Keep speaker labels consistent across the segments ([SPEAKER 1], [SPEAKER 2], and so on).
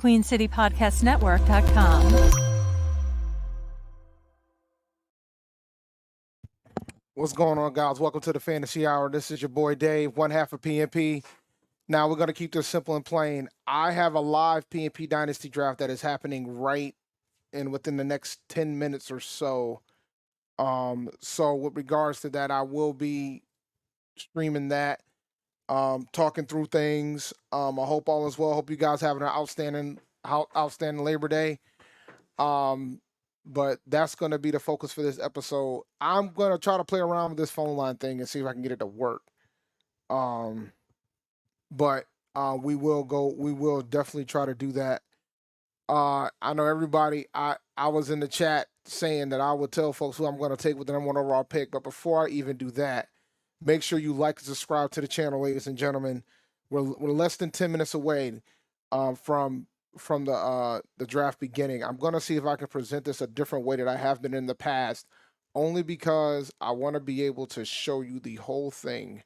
[SPEAKER 1] QueenCityPodcastNetwork.com.
[SPEAKER 2] What's going on, guys? Welcome to the Fantasy Hour. This is your boy Dave, one half of PNP. Now, we're going to keep this simple and plain. I have a live PNP Dynasty draft that is happening right in within the next 10 minutes or so. So with regards to that, I will be streaming that, talking through things. I hope all is well. I hope you guys having an outstanding Labor Day. But that's going to be the focus for this episode. I'm going to try to play around with this phone line thing and see if I can get it to work. But we will definitely try to do that. I know everybody, I was in the chat saying that I would tell folks who I'm going to take with the number one overall pick. But before I even do that, make sure you like and subscribe to the channel, ladies and gentlemen. We're less than 10 minutes away from the draft beginning. I'm going to see if I can present this a different way that I have been in the past, only because I want to be able to show you the whole thing,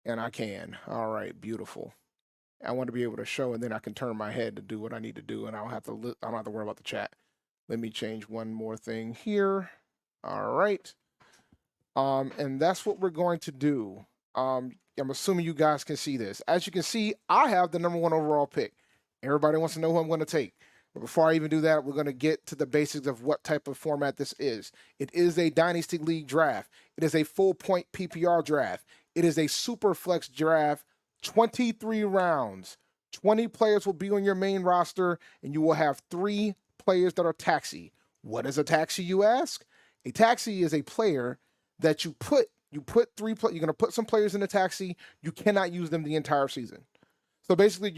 [SPEAKER 2] and I can. All right, beautiful. I want to be able to show, and then I can turn my head to do what I need to do, and I don't have to worry about the chat. Let me change one more thing here. All right. And that's what we're going to do. I'm assuming you guys can see this. As you can see, I have the number one overall pick. Everybody wants to know who I'm going to take. But before I even do that, we're going to get to the basics of what type of format this is. It is a Dynasty League draft. It is a full-point PPR draft. It is a super flex draft, 23 rounds. 20 players will be on your main roster, and you will have 3 players that are taxi. What is a taxi, you ask? A taxi is a player that you put 3 you're going to put some players in the taxi. You cannot use them the entire season. So basically,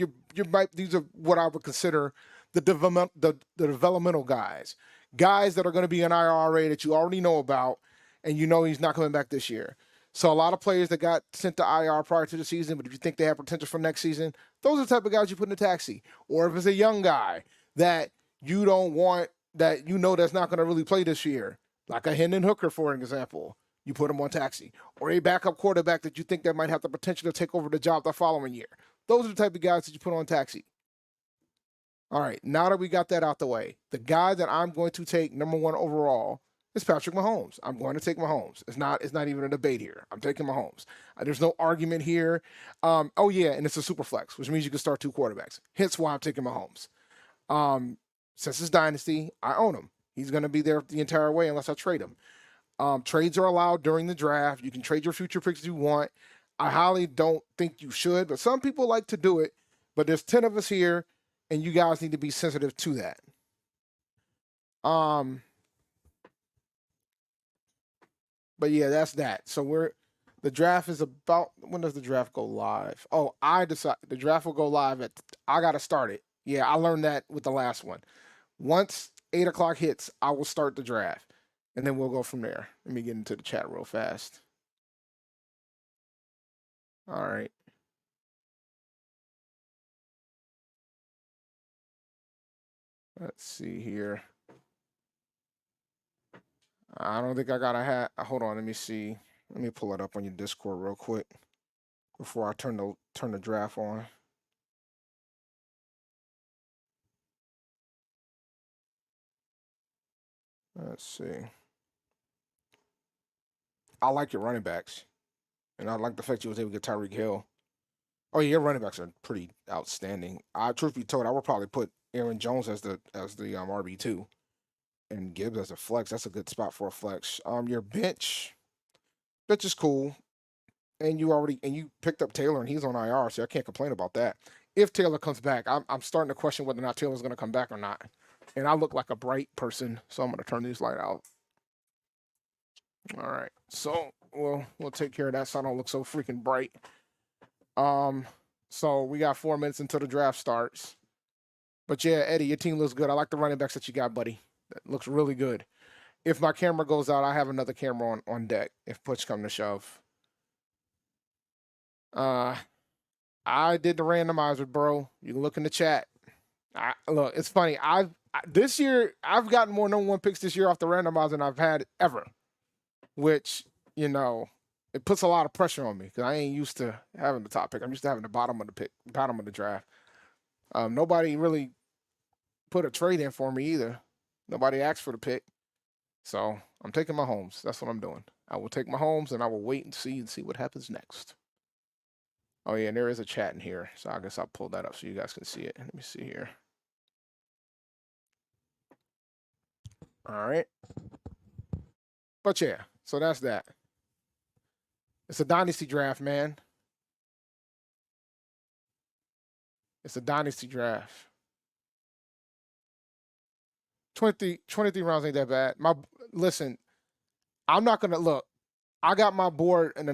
[SPEAKER 2] these are what I would consider the developmental guys that are going to be an IRA that you already know about, and you know he's not coming back this year. So a lot of players that got sent to IR prior to the season, but if you think they have potential for next season, those are the type of guys you put in the taxi. Or if it's a young guy that you don't want, that you know that's not going to really play this year, like a Hendon Hooker, for an example, you put him on taxi. Or a backup quarterback that you think that might have the potential to take over the job the following year. Those are the type of guys that you put on taxi. All right, now that we got that out the way, the guy that I'm going to take number one overall is Patrick Mahomes. I'm going to take Mahomes. It's not even a debate here. I'm taking Mahomes. There's no argument here. Oh yeah, and it's a super flex, which means you can start 2 quarterbacks. Hence why I'm taking Mahomes. Since it's Dynasty, I own him. He's going to be there the entire way unless I trade him. Trades are allowed during the draft. You can trade your future picks if you want. I highly don't think you should, but some people like to do it. But there's 10 of us here, and you guys need to be sensitive to that. But yeah, that's that. So the draft is about, when does the draft go live? Oh, I decide the draft will go live I got to start it. Yeah, I learned that with the last one. Once 8 o'clock hits, I will start the draft, and then we'll go from there. Let me get into the chat real fast. All right. Let's see here. I don't think I got a hat. Hold on, let me see. Let me pull it up on your Discord real quick before I turn the draft on. Let's see. I like your running backs, and I like the fact you was able to get Tyreek Hill. Oh yeah, your running backs are pretty outstanding. Truth be told, I would probably put Aaron Jones as the RB2, and Gibbs as a flex. That's a good spot for a flex. Your bench is cool, and you picked up Taylor, and he's on IR, so I can't complain about that. If Taylor comes back, I'm starting to question whether or not Taylor's going to come back or not. And I look like a bright person, so I'm going to turn these lights out. All right, so we'll take care of that so I don't look so freaking bright. So we got 4 minutes until the draft starts. But yeah, Eddie, your team looks good. I like the running backs that you got, buddy. That looks really good. If my camera goes out, I have another camera on deck if push come to shove. I did the randomizer, bro. You can look in the chat. Look, it's funny. This year I've gotten more number one picks this year off the randomizer than I've had ever, which, you know, it puts a lot of pressure on me because I ain't used to having the top pick. I'm used to having the bottom of the draft. Nobody really put a trade in for me either. Nobody asked for the pick. So I'm taking Mahomes. That's what I'm doing. I will take Mahomes, and I will wait and see what happens next. Oh, yeah, and there is a chat in here. So I guess I'll pull that up so you guys can see it. Let me see here. All right. But yeah, so that's that. It's a dynasty draft, man. It's a dynasty draft. 23 rounds ain't that bad. Listen, I'm not gonna look. I got my board and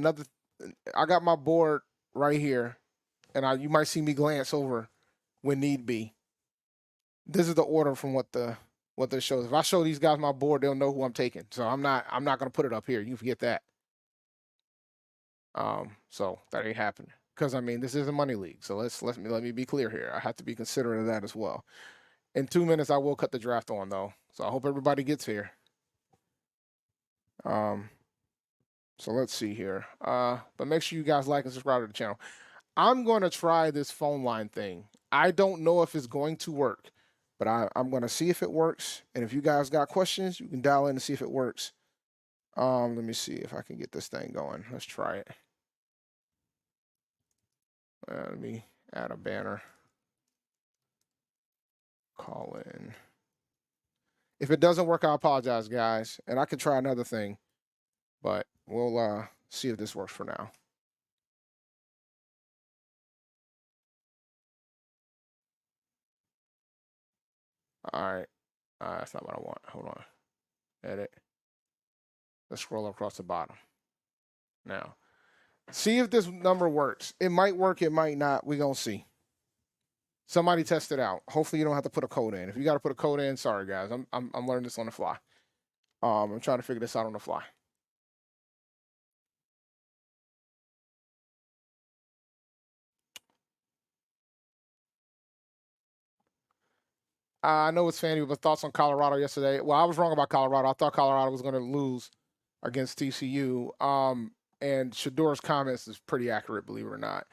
[SPEAKER 2] I got my board right here, and you might see me glance over when need be. This is the order from what this shows. If I show these guys my board, they'll know who I'm taking. So I'm not gonna put it up here. You can forget that. So that ain't happening. Because I mean, this is a money league. So let me be clear here. I have to be considerate of that as well. In 2 minutes, I will cut the draft on though. So I hope everybody gets here. So let's see here. But make sure you guys like and subscribe to the channel. I'm going to try this phone line thing. I don't know if it's going to work, but I'm going to see if it works. And if you guys got questions, you can dial in and see if it works. Let me see if I can get this thing going. Let's try it. Let me add a banner. Call in. If it doesn't work, I apologize, guys. And I can try another thing, but we'll see if this works for now. All right. That's not what I want. Hold on. Edit. Let's scroll across the bottom. Now, see if this number works. It might work. It might not. We're going to see. Somebody test it out. Hopefully you don't have to put a code in. If you got to put a code in, sorry, guys. I'm learning this on the fly. I'm trying to figure this out on the fly. I know it's Fanny, but thoughts on Colorado yesterday? Well, I was wrong about Colorado. I thought Colorado was going to lose against TCU. And Shador's comments is pretty accurate, believe it or not.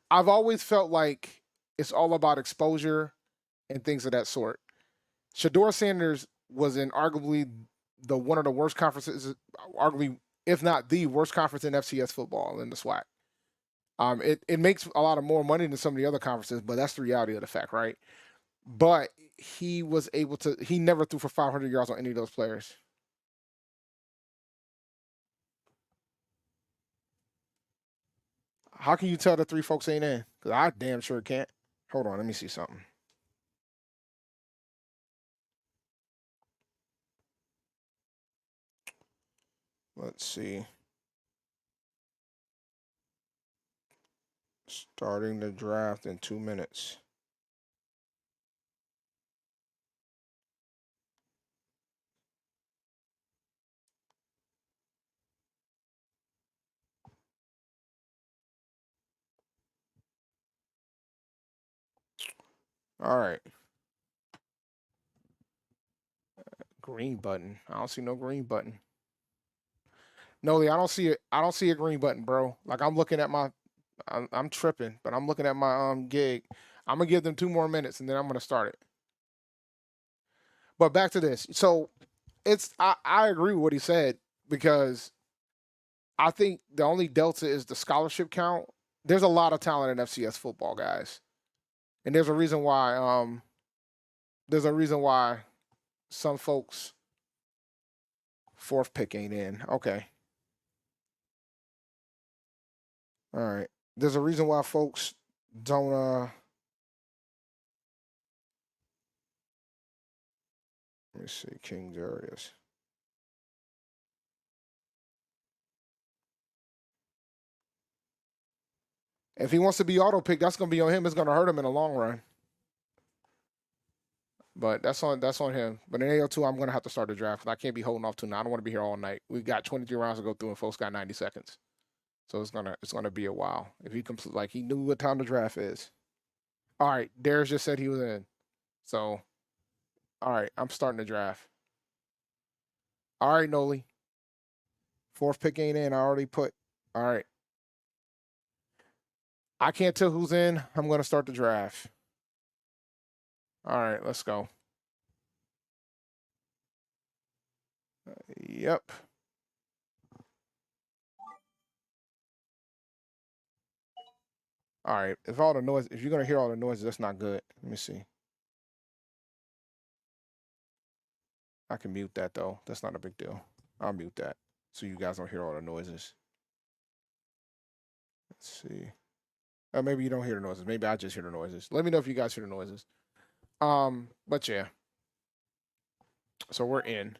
[SPEAKER 2] I've always felt like it's all about exposure and things of that sort. Shador Sanders was in arguably one of the worst conferences, arguably, if not the worst conference in FCS football in the SWAC. It makes a lot of more money than some of the other conferences, but that's the reality of the fact, right? But he was able to, he never threw for 500 yards on any of those players. How can you tell the three folks ain't in? Because I damn sure can't. Hold on, let me see something. Let's see. Starting the draft in 2 minutes. All right. Green button. I don't see no green button. No, Lee, I don't see it. I don't see a green button, bro. Like I'm looking at my, I'm tripping, but I'm looking at my gig. I'm gonna give them 2 more minutes and then I'm gonna start it. But back to this. So I agree with what he said because I think the only delta is the scholarship count. There's a lot of talent in FCS football, guys, and there's a reason why. Some folks 4th pick ain't in. Okay. All right. There's a reason why folks don't let me see, King Darius. If he wants to be auto picked, that's gonna be on him. It's gonna hurt him in the long run. But that's on him. But in AO2, I'm gonna have to start the draft. I can't be holding off to now. I don't want to be here all night. We got 23 rounds to go through, and folks got 90 seconds. So it's gonna be a while. If he comes, like he knew what time the draft is. All right, Darius just said he was in. So, all right, I'm starting the draft. All right, Noli. 4th pick ain't in. I already put. All right. I can't tell who's in. I'm gonna start the draft. All right, let's go. Yep. All right. If you're gonna hear all the noises, that's not good. Let me see. I can mute that though. That's not a big deal. I'll mute that so you guys don't hear all the noises. Let's see. Maybe you don't hear the noises. Maybe I just hear the noises. Let me know if you guys hear the noises. But yeah. So we're in.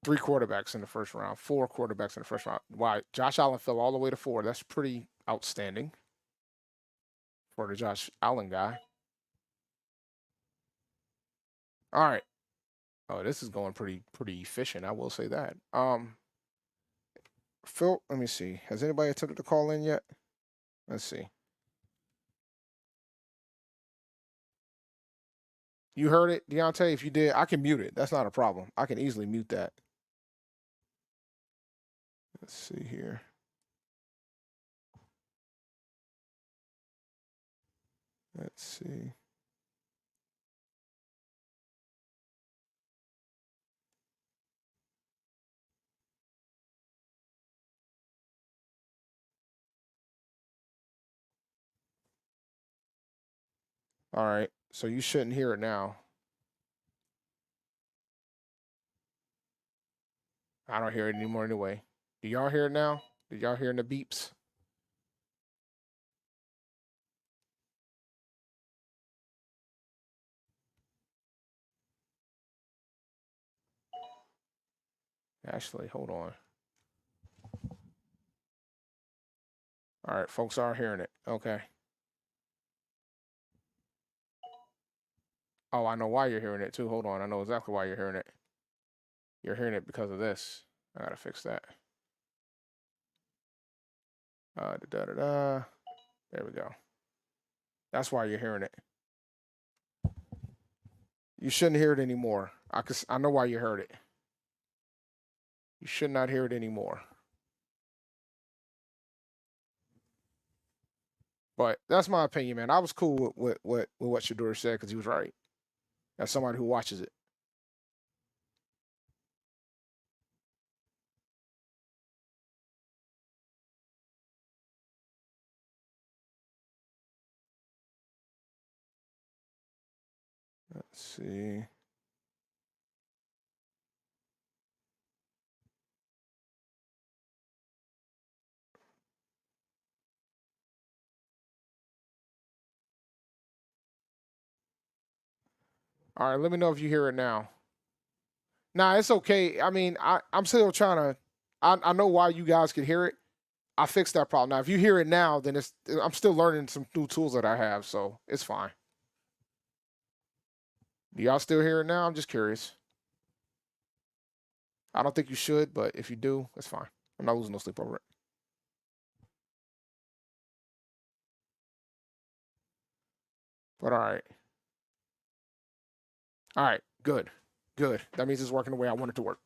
[SPEAKER 2] 3 quarterbacks in the first round. 4 quarterbacks in the first round. Why? Josh Allen fell all the way to 4. That's pretty outstanding for the Josh Allen guy. All right. Oh, this is going pretty efficient. I will say that. Phil, let me see. Has anybody attempted to call in yet? Let's see. You heard it, Deontay? If you did, I can mute it. That's not a problem. I can easily mute that. Let's see here. Let's see. All right. So you shouldn't hear it now. I don't hear it anymore anyway. Do y'all hear it now? Did y'all hear the beeps? Actually, hold on. All right, folks are hearing it. Okay. Oh, I know why you're hearing it too. Hold on. I know exactly why you're hearing it. You're hearing it because of this. I gotta fix that. There we go. That's why you're hearing it. You shouldn't hear it anymore. I know why you heard it. You should not hear it anymore. But that's my opinion, man. I was cool with what Shador said because he was right. As somebody who watches it. Let's see. All right, let me know if you hear it now. Nah, it's okay. I mean, I'm still trying to. I know why you guys can hear it. I fixed that problem. Now, if you hear it now, then I'm still learning some new tools that I have, so it's fine. Do y'all still hear it now? I'm just curious. I don't think you should, but if you do, it's fine. I'm not losing no sleep over it. But all right. All right, good. Good. That means it's working the way I want it to work.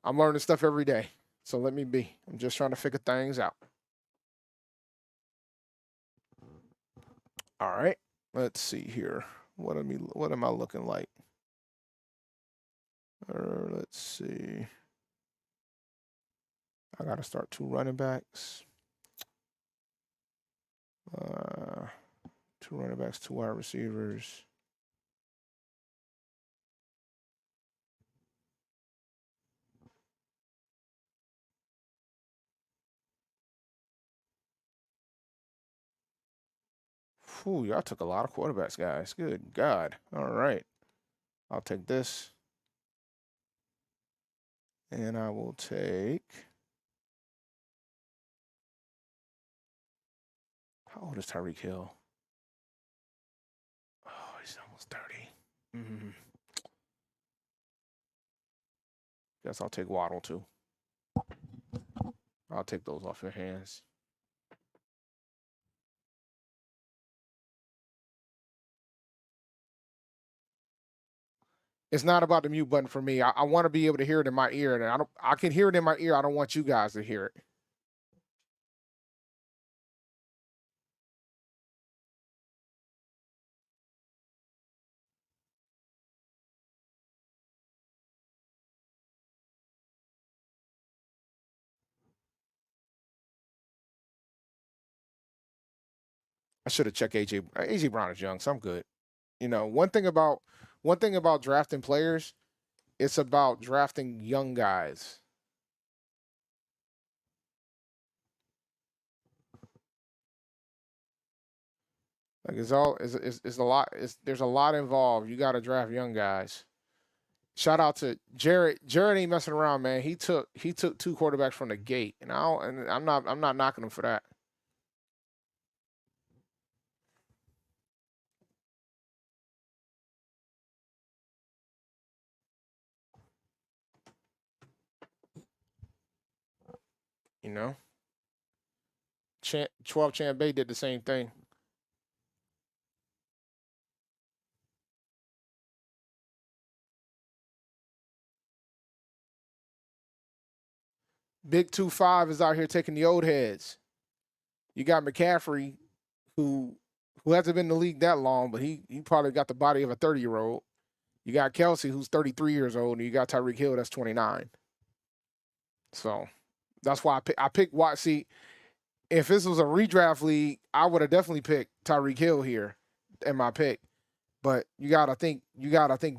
[SPEAKER 2] I'm learning stuff every day. So let me be. I'm just trying to figure things out. All right. Let's see here. What am I looking like? Let's see. I gotta start 2 running backs. 2 running backs, 2 wide receivers. Whew, y'all took a lot of quarterbacks, guys. Good God. All right. I'll take this. And I will take. How old is Tyreek Hill? Oh, he's almost 30. Mm-hmm. Guess I'll take Waddle too. I'll take those off your hands. It's not about the mute button for me. I want to be able to hear it in my ear, and I can hear it in my ear. I don't want you guys to hear it. I should have checked AJ. AJ Brown is young, so I'm good. You know, one thing about drafting players, it's about drafting young guys. Like it's a lot. There's a lot involved. You got to draft young guys. Shout out to Jared. Jared ain't messing around, man. He took two quarterbacks from the gate, and I'm not knocking him for that. You know, 12 Champ Bay did the same thing. Big 2-5 is out here taking the old heads. You got McCaffrey, who hasn't been in the league that long, but he probably got the body of a 30-year-old. You got Kelsey, who's 33 years old, and you got Tyreek Hill, that's 29. So that's why I picked Watt. See, if this was a redraft league, I would have definitely picked Tyreek Hill here in my pick. But you gotta think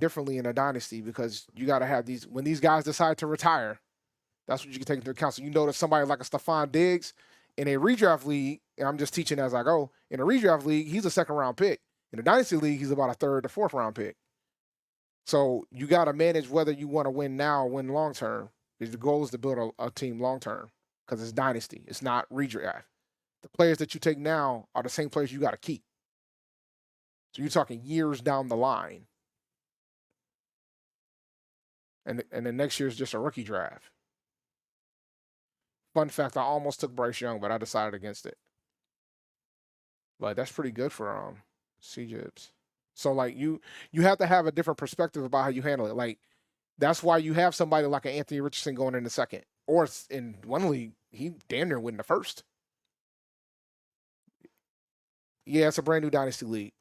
[SPEAKER 2] differently in a dynasty because you gotta have these when these guys decide to retire. That's what you can take into account. So you notice somebody like a Stephon Diggs in a redraft league, and I'm just teaching as I go. In a redraft league, he's a second round pick. In a dynasty league, he's about a third to fourth round pick. So you got to manage whether you want to win now or win long term. Because the goal is to build a team long term because it's dynasty. It's not redraft. The players that you take now are the same players you got to keep. So you're talking years down the line. And then next year is just a rookie draft. Fun fact, I almost took Bryce Young, but I decided against it. But that's pretty good for CJIBs. So like you have to have a different perspective about how you handle it. Like that's why you have somebody like an Anthony Richardson going in the second. Or in one league, he damn near win the first. Yeah, it's a brand new dynasty league.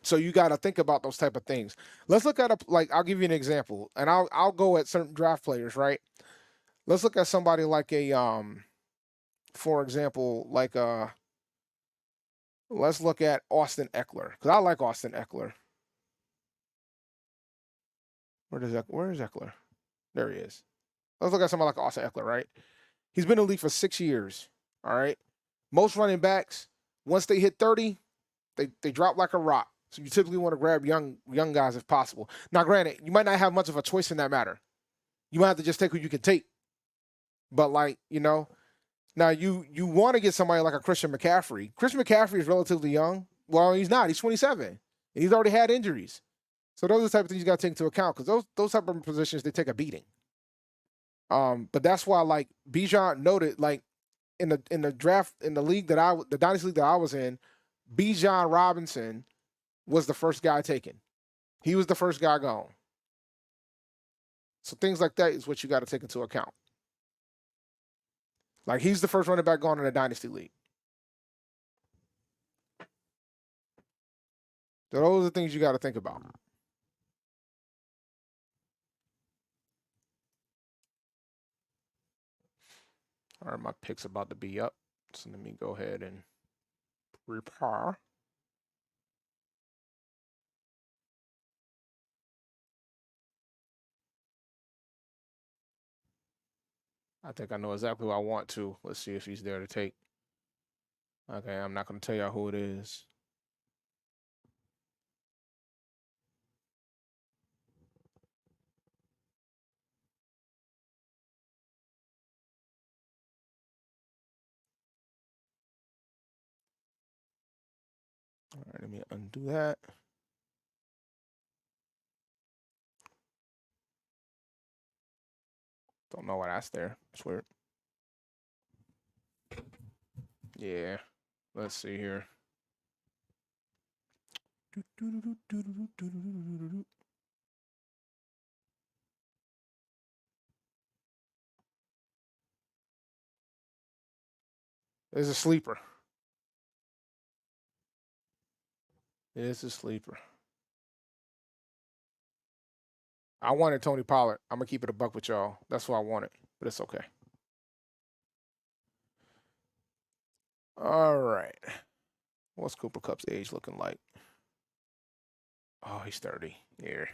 [SPEAKER 2] So you got to think about those type of things. Let's look at like I'll give you an example, and I'll go at certain draft players, right? Let's look at somebody like for example, like let's look at Austin Eckler because I like Austin Eckler. Where is Eckler? There he is. Let's look at somebody like Austin Eckler, right? He's been in the league for 6 years. All right. Most running backs, once they hit 30, they drop like a rock. So you typically want to grab young guys if possible. Now, granted, you might not have much of a choice in that matter. You might have to just take who you can take. But like, now you want to get somebody like a Christian McCaffrey. Christian McCaffrey is relatively young. Well, he's not. He's 27. And he's already had injuries. So those are the type of things you got to take into account because those type of positions, they take a beating. But that's why like Bijan noted, like in the draft in the dynasty league that I was in, Bijan Robinson was the first guy taken. He was the first guy gone. So things like that is what you got to take into account. Like he's the first running back gone in a dynasty league. So those are the things you got to think about. All right, my pick's about to be up. So let me go ahead and prepare. I think I know exactly who I want to. Let's see if he's there to take. Okay, I'm not going to tell y'all who it is. All right, let me undo that. Don't know why that's there. It's weird. Yeah. Let's see here. It's a sleeper. It's a sleeper. I wanted Tony Pollard. I'm gonna keep it a buck with y'all. That's what I wanted, but it's okay. All right. What's Cooper Cup's age looking like? Oh, he's 30. Yeah.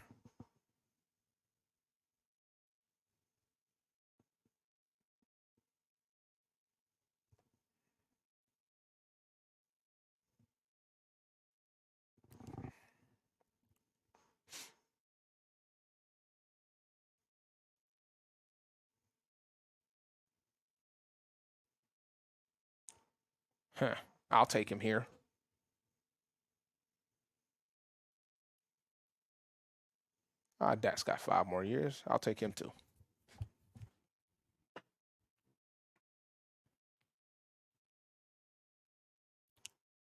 [SPEAKER 2] Huh. I'll take him here. Dak's got 5 more years. I'll take him too.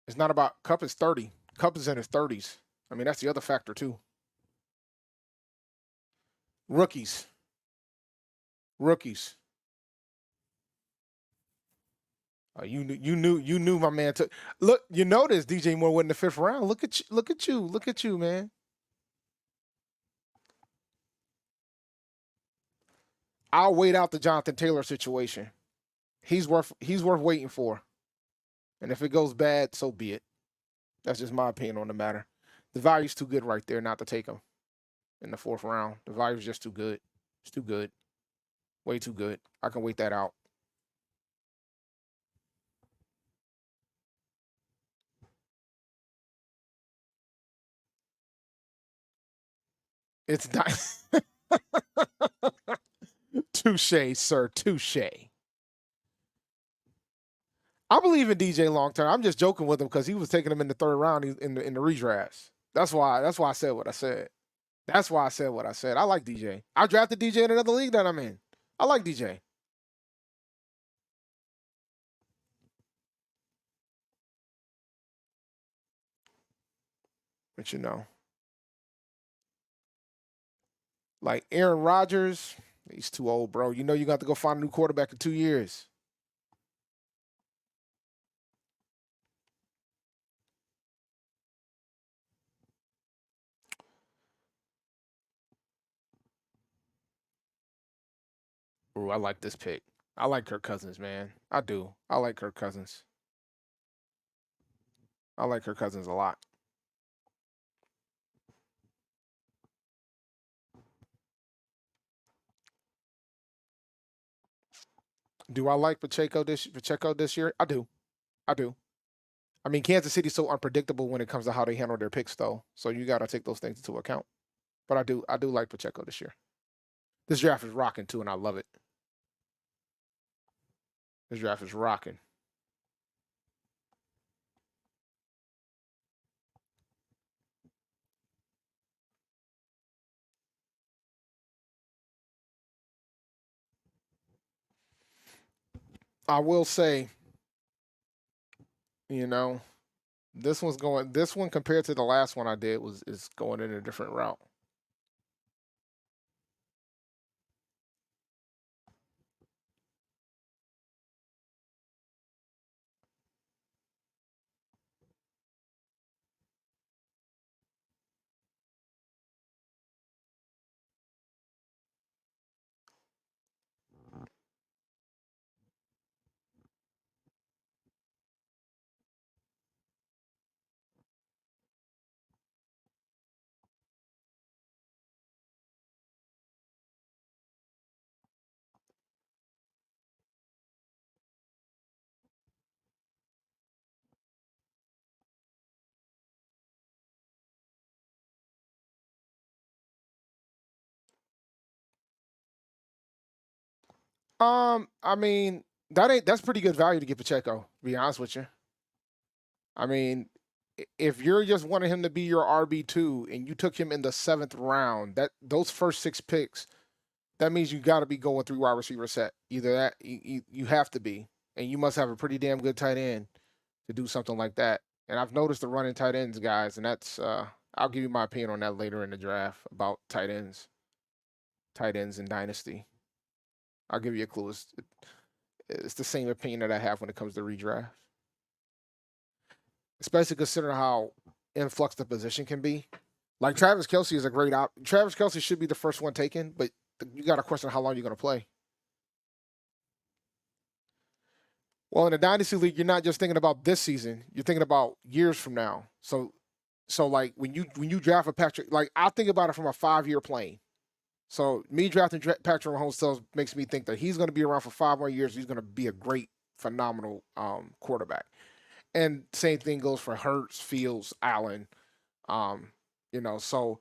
[SPEAKER 2] It's not about Cup is 30. Cup is in his 30s. I mean, that's the other factor too. Rookies. Rookies. You knew my man took. Look, you noticed DJ Moore went in the 5th round. Look at you, man. I'll wait out the Jonathan Taylor situation. He's worth waiting for. And if it goes bad, so be it. That's just my opinion on the matter. The value's too good right there not to take him in the 4th round. The value's just too good. It's too good. Way too good. I can wait that out. It's not. Touche, sir. Touche. I believe in DJ long term. I'm just joking with him because he was taking him in the 3rd round in the redrafts. That's why I said what I said. That's why I said what I said. I like DJ. I drafted DJ in another league that I'm in. I like DJ. But you know, like Aaron Rodgers, he's too old, bro. You know you got to go find a new quarterback in 2 years. Ooh, I like this pick. I like Kirk Cousins, man. I do. I like Kirk Cousins. I like Kirk Cousins a lot. Do I like Pacheco this year? I do. I do. I mean, Kansas City's so unpredictable when it comes to how they handle their picks, though. So you got to take those things into account. But I do like Pacheco this year. This draft is rocking too, and I love it. This draft is rocking. I will say, you know, this one compared to the last one I did is going in a different route. I mean, that's pretty good value to get Pacheco, to be honest with you. I mean, if you're just wanting him to be your RB2 and you took him in the 7th round, that those first 6 picks, that means you got to be going through wide receiver set. Either that, you have to be, and you must have a pretty damn good tight end to do something like that. And I've noticed the running tight ends guys, and that's I'll give you my opinion on that later in the draft about tight ends in Dynasty. I'll give you a clue. It's the same opinion that I have when it comes to redraft, especially considering how influx the position can be. Like Travis Kelce is a great Travis Kelce should be the first one taken, but you got to question how long you're going to play. Well, in a dynasty league, you're not just thinking about this season; you're thinking about years from now. So like when you draft a Patrick, like I think about it from a 5-year plane. So me drafting Patrick Mahomes still makes me think that he's going to be around for 5 more years. He's going to be a great, phenomenal quarterback. And same thing goes for Hurts, Fields, Allen. Um, so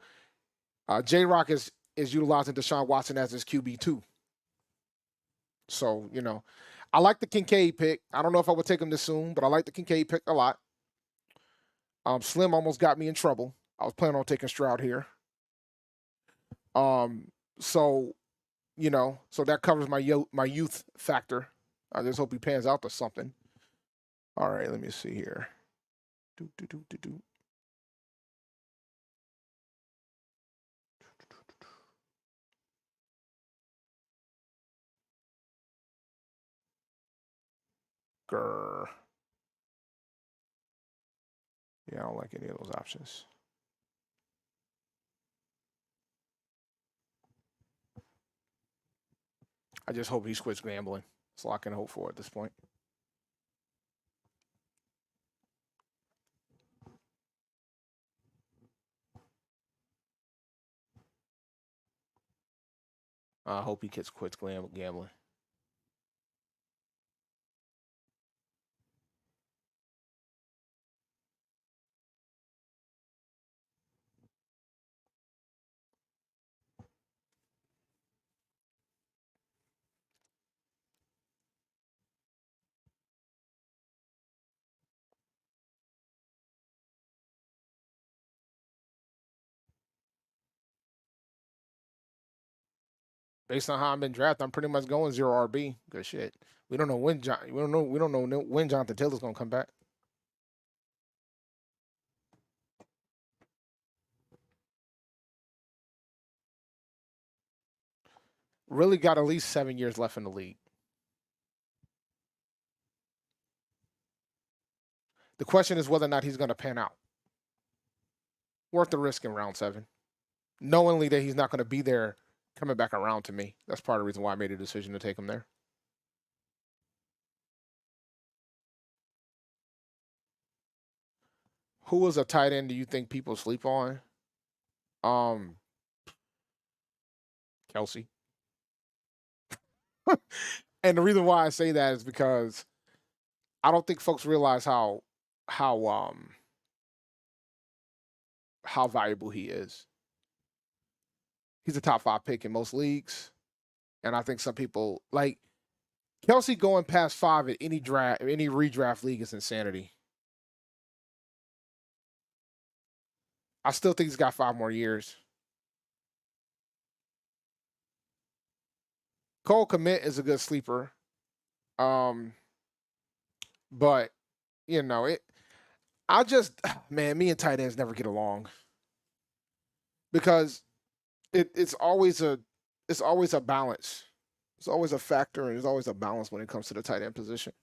[SPEAKER 2] J Rock is utilizing Deshaun Watson as his QB2. So I like the Kincaid pick. I don't know if I would take him this soon, but I like the Kincaid pick a lot. Slim almost got me in trouble. I was planning on taking Stroud here. So so that covers my youth factor. I just hope he pans out to something. All right, let me see here. Grr. Yeah, I don't like any of those options. I just hope he quits gambling. That's all I can hope for at this point. I hope he quits gambling. Based on how I've been drafted, I'm pretty much going 0 RB. Good shit. We don't know when when Jonathan Taylor's gonna come back. Really got at least 7 years left in the league. The question is whether or not he's going to pan out. Worth the risk in round 7, knowingly that he's not going to be there coming back around to me. That's part of the reason why I made a decision to take him there. Who was a tight end do you think people sleep on? Kelsey. And the reason why I say that is because I don't think folks realize how how valuable he is. He's a top 5 pick in most leagues, and I think some people like Kelsey going past 5 at any draft, any redraft league is insanity. I still think he's got 5 more years. Cole Kmet is a good sleeper, but it. I just man, me and tight ends never get along because it's always a balance. It's always a factor, and there's always a balance when it comes to the tight end position.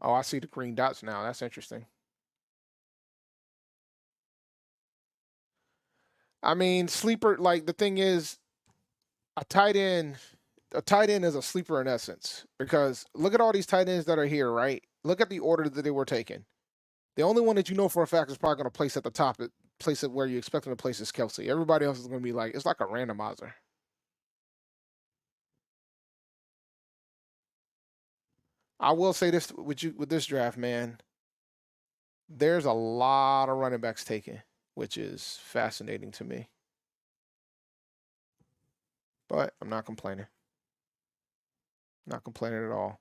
[SPEAKER 2] Oh, I see the green dots now. That's interesting. I mean, sleeper. Like the thing is, a tight end, a tight end is a sleeper in essence because look at all these tight ends that are here. Right? Look at the order that they were taken. The only one that you know for a fact is probably going to place at the top, place it where you expect him to place is Kelsey. Everybody else is going to be like it's like a randomizer. I will say this with this draft, man. There's a lot of running backs taken, which is fascinating to me. But I'm not complaining. Not complaining at all.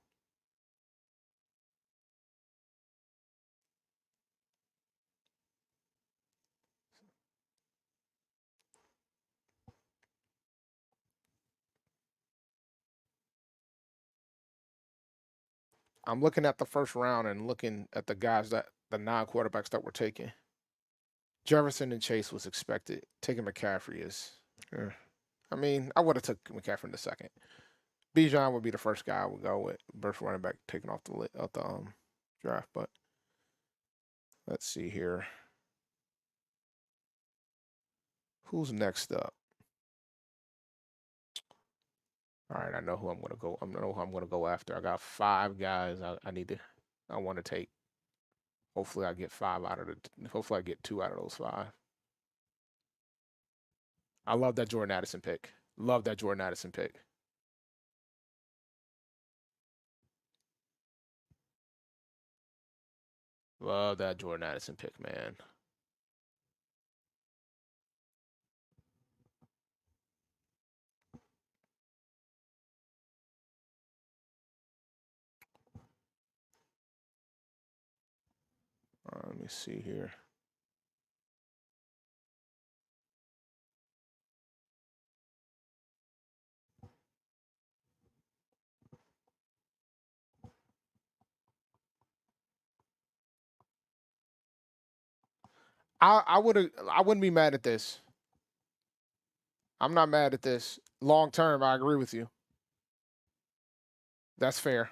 [SPEAKER 2] I'm looking at the first round and looking at the non-quarterbacks that were taken. Jefferson and Chase was expected. Taking McCaffrey is. I mean, I would have took McCaffrey in the second. Bijan would be the first guy I would go with. First running back taken off the draft, but Let's see here. Who's next up? All right, I know who I'm gonna go. I know who I'm gonna go after. I got 5 guys. I want to take. Hopefully, I get 5 out of the. Hopefully, I get 2 out of those 5. I love that Jordan Addison pick. Love that Jordan Addison pick. Love that Jordan Addison pick, man. Let me see here. I wouldn't be mad at this. I'm not mad at this. Long term, I agree with you. That's fair.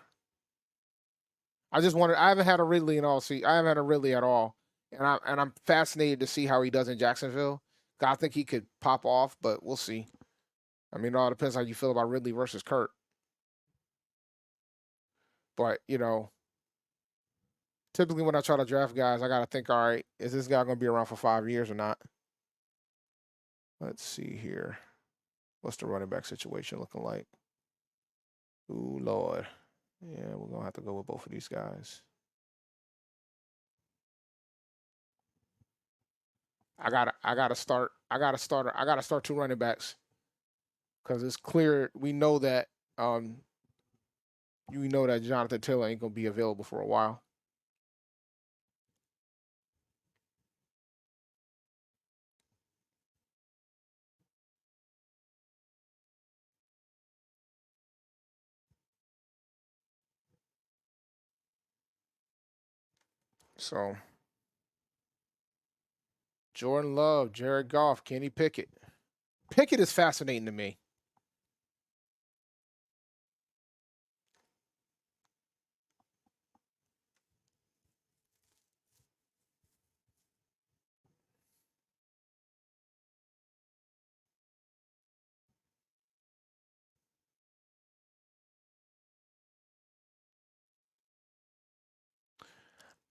[SPEAKER 2] I haven't had a Ridley in all season. I haven't had a Ridley at all. And I'm fascinated to see how he does in Jacksonville. I think he could pop off, but we'll see. I mean, it all depends how you feel about Ridley versus Kurt. But, typically when I try to draft guys, I got to think, all right, is this guy going to be around for 5 years or not? Let's see here. What's the running back situation looking like? Ooh, Lord. Yeah, we're going to have to go with both of these guys. I gotta start 2 running backs. Because it's clear we know that Jonathan Taylor ain't gonna be available for a while. So Jordan Love, Jared Goff, Kenny Pickett. Pickett is fascinating to me.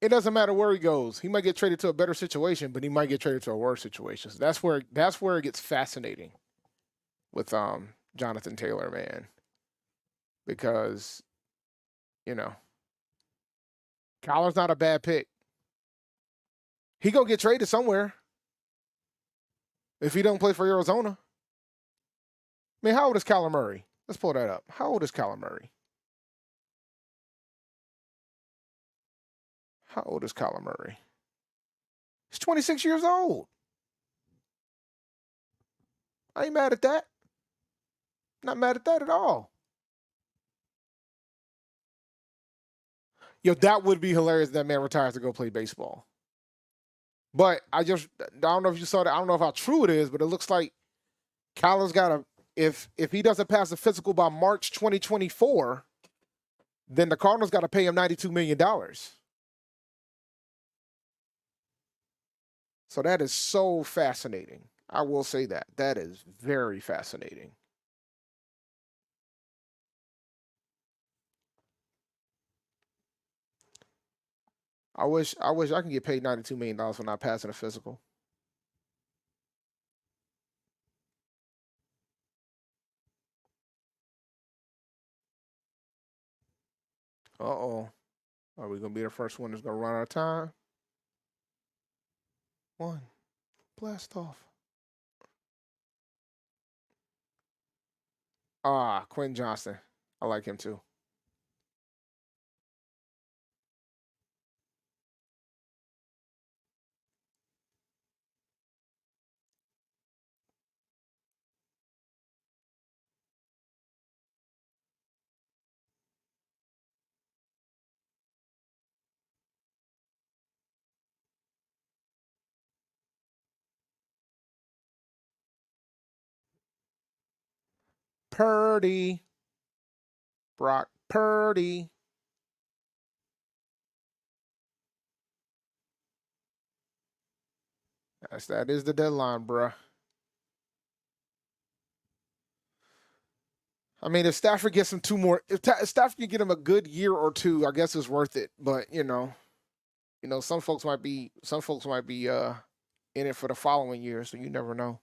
[SPEAKER 2] It doesn't matter where he goes. He might get traded to a better situation, but he might get traded to a worse situation. So that's where it gets fascinating with Jonathan Taylor, man. Because, Kyler's not a bad pick. He gonna get traded somewhere if he don't play for Arizona. I mean, how old is Kyler Murray? Let's pull that up. How old is Kyler Murray? How old is Kyler Murray? He's 26 years old. I ain't mad at that. Not mad at that at all. Yo, that would be hilarious if that man retires to go play baseball. But I don't know if you saw that. I don't know how true it is, but it looks like Kyler's got to, if he doesn't pass the physical by March 2024, then the Cardinals got to pay him $92 million. So that is so fascinating. I will say that. That is very fascinating. I wish I can get paid $92 million for not passing a physical. Uh-oh. Are we going to be the first one that's going to run out of time? 1. Blast off. Quentin Johnston. I like him too. Purdy. Brock Purdy. That is the deadline, bruh. I mean, if Stafford gets him if Stafford can get him a good year or two, I guess it's worth it. But some folks might be in it for the following year, so you never know.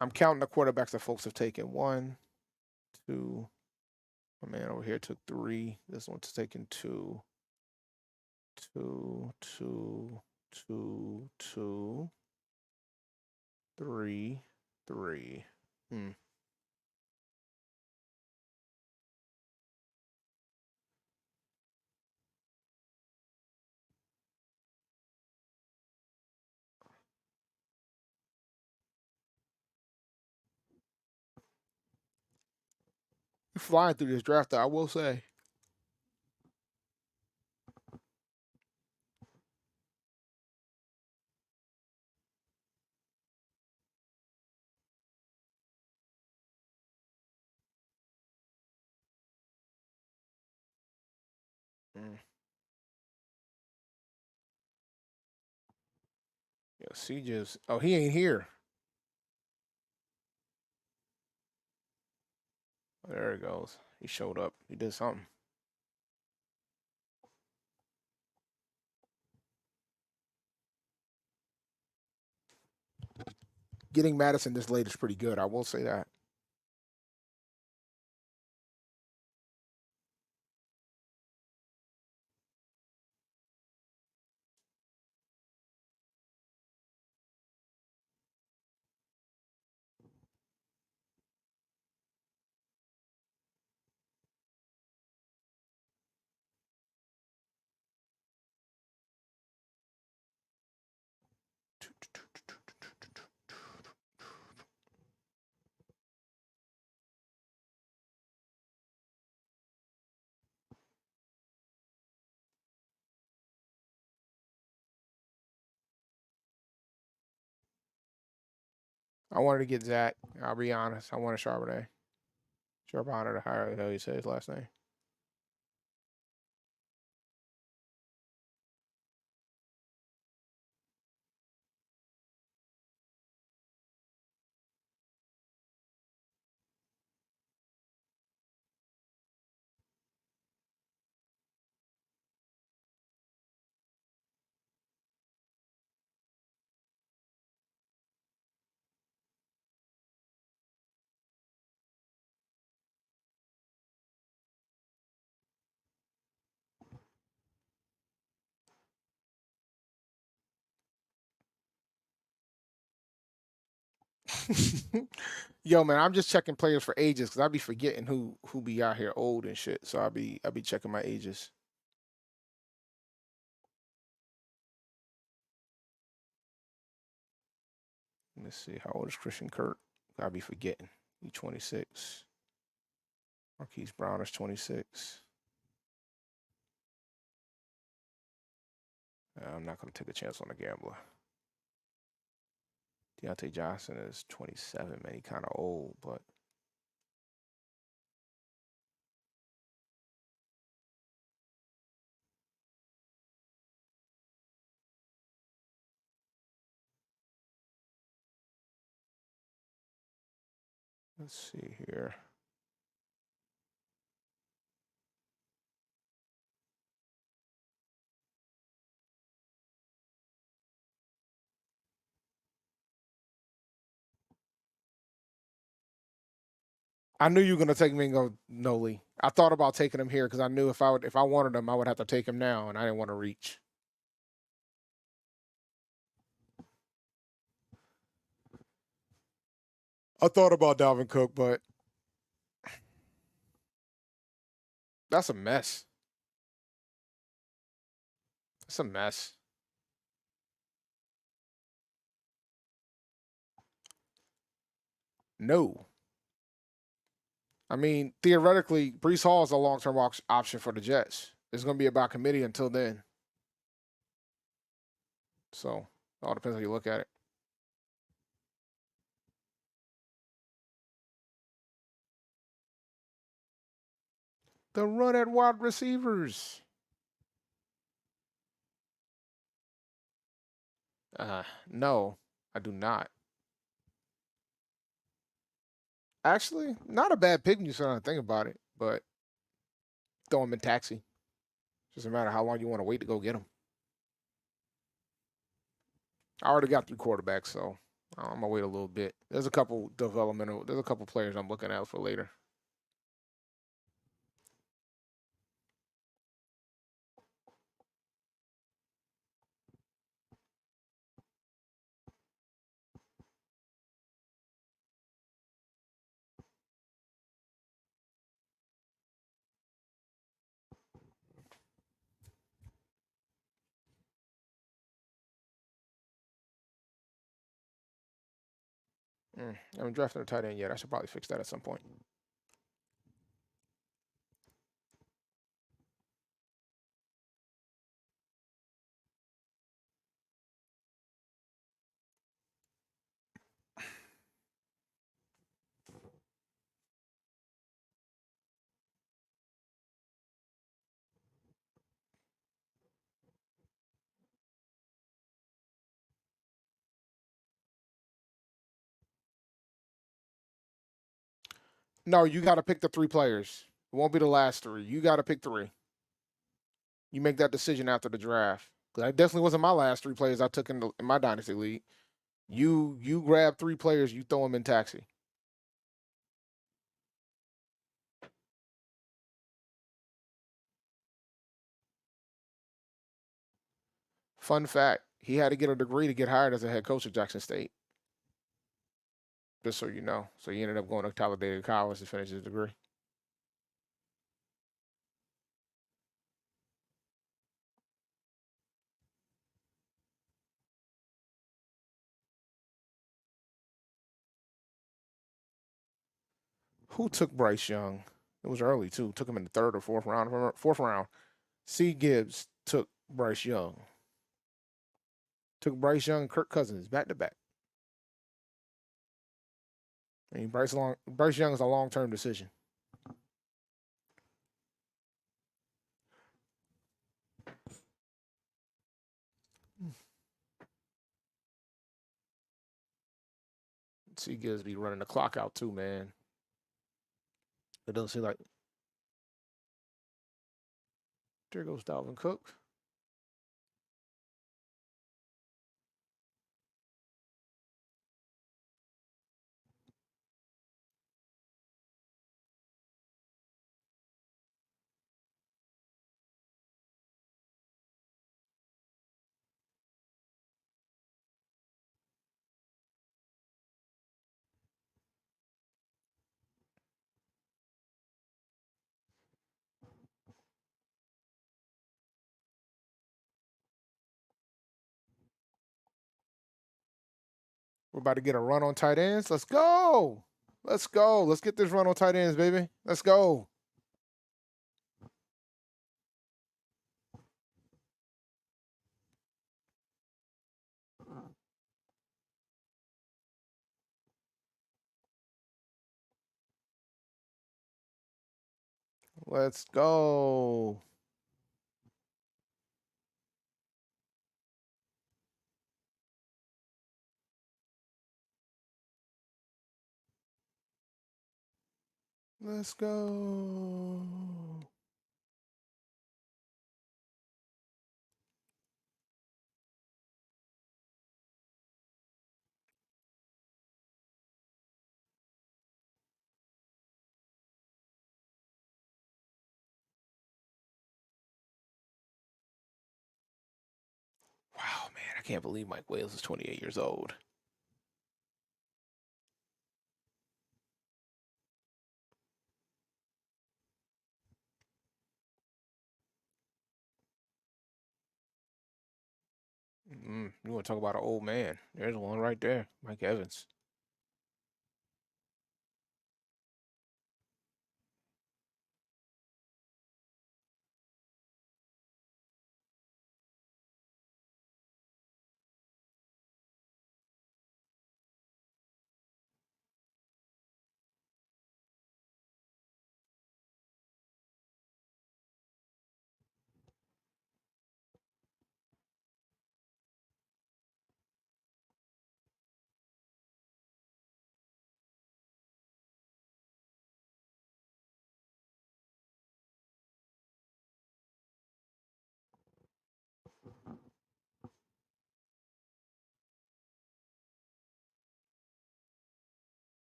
[SPEAKER 2] I'm counting the quarterbacks that folks have taken. 1, 2. My man over here took 3. This one's taken 2. 2, 2, 2, 2, 3, 3. You're flying through this draft, I will say. Yeah, CJ's. Oh, he ain't here. There he goes. He showed up. He did something. Getting Madison this late is pretty good. I will say that. I wanted to get Zach. I'll be honest. I wanted Charbonnet. Charbonnet, or however the hell you say his last name. Yo, man, I'm just checking players for ages because I be forgetting who be out here old and shit. So I be checking my ages. Let's see, how old is Christian Kirk? I be forgetting. He 26. Marquise Brown is 26. I'm not gonna take a chance on a gambler. Deontay Johnson is 27, man. He kind of old, but let's see here. I knew you were gonna take Mingo Noli. I thought about taking him here because I knew if I wanted him, I would have to take him now, and I didn't want to reach. I thought about Dalvin Cook, but that's a mess. It's a mess. No. I mean, theoretically, Brees Hall is a long-term option for the Jets. It's going to be about committee until then. So, it all depends how you look at it. The run at wide receivers. No, I do not. Actually, not a bad pick when you start to think about it, but throw him in taxi. Doesn't matter how long you want to wait to go get him. I already got 3 quarterbacks, so I'm gonna wait a little bit. There's a couple developmental. There's a couple players I'm looking at for later. I haven't drafted a tight end yet. I should probably fix that at some point. No, you got to pick the 3 players. It won't be the last 3. You got to pick 3. You make that decision after the draft. Because that definitely wasn't my last 3 players I took in my dynasty league. You grab 3 players, you throw them in taxi. Fun fact: he had to get a degree to get hired as a head coach at Jackson State. Just so you know. So he ended up going to Talladega College to finish his degree. Who took Bryce Young? It was early too. Took him in the 3rd or 4th round. 4th round. C. Gibbs took Bryce Young. Took Bryce Young and Kirk Cousins back to back. I mean, Bryce Young is a long-term decision. C. Gibbs be running the clock out too, man. It doesn't seem like. There goes Dalvin Cook. We're about to get a run on tight ends. Let's go. Let's go. Let's get this run on tight ends, baby. Let's go. Let's go. Let's go. Wow, man, I can't believe Mike Wales is 28 years old. You want to talk about an old man? There's one right there, Mike Evans.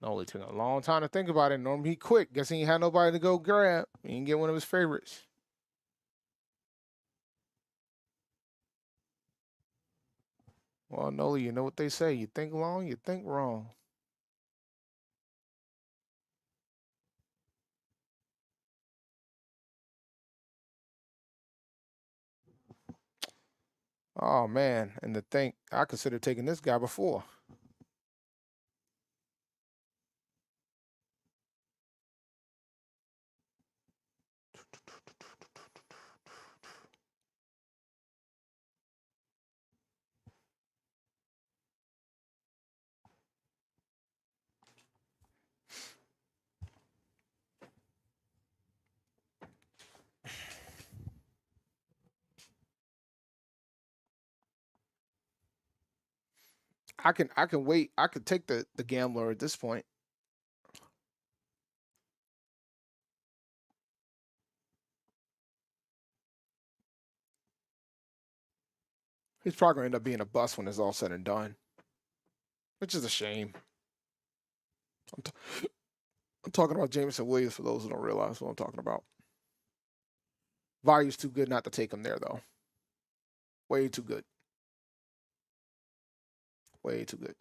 [SPEAKER 2] Only took a long time to think about it. Normally he quick. Guess he ain't had nobody to go grab. He didn't get one of his favorites. Well, Noli, you know what they say. You think long, you think wrong. Oh man, and to think I considered taking this guy before. I can wait. I could take the gambler at this point. He's probably gonna end up being a bust when it's all said and done, which is a shame. I'm, t- I'm talking about Jameson Williams for those who don't realize what I'm talking about. Value's too good not to take him there though. Way too good. Way too good.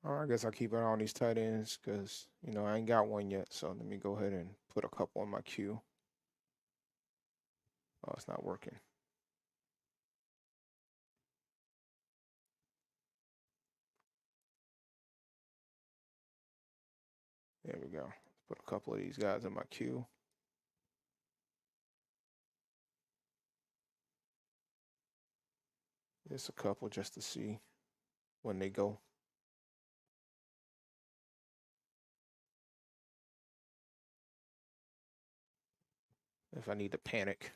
[SPEAKER 2] All right, I guess I'll keep an eye on these tight ends because I ain't got one yet. So let me go ahead and put a couple on my queue. Oh, it's not working. There we go. Put a couple of these guys in my queue. Just a couple just to see when they go. If I need to panic,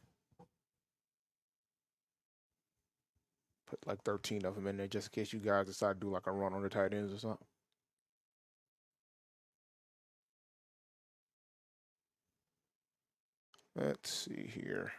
[SPEAKER 2] put like 13 of them in there just in case you guys decide to do like a run on the tight ends or something. Let's see here.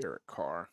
[SPEAKER 2] Derek Carr.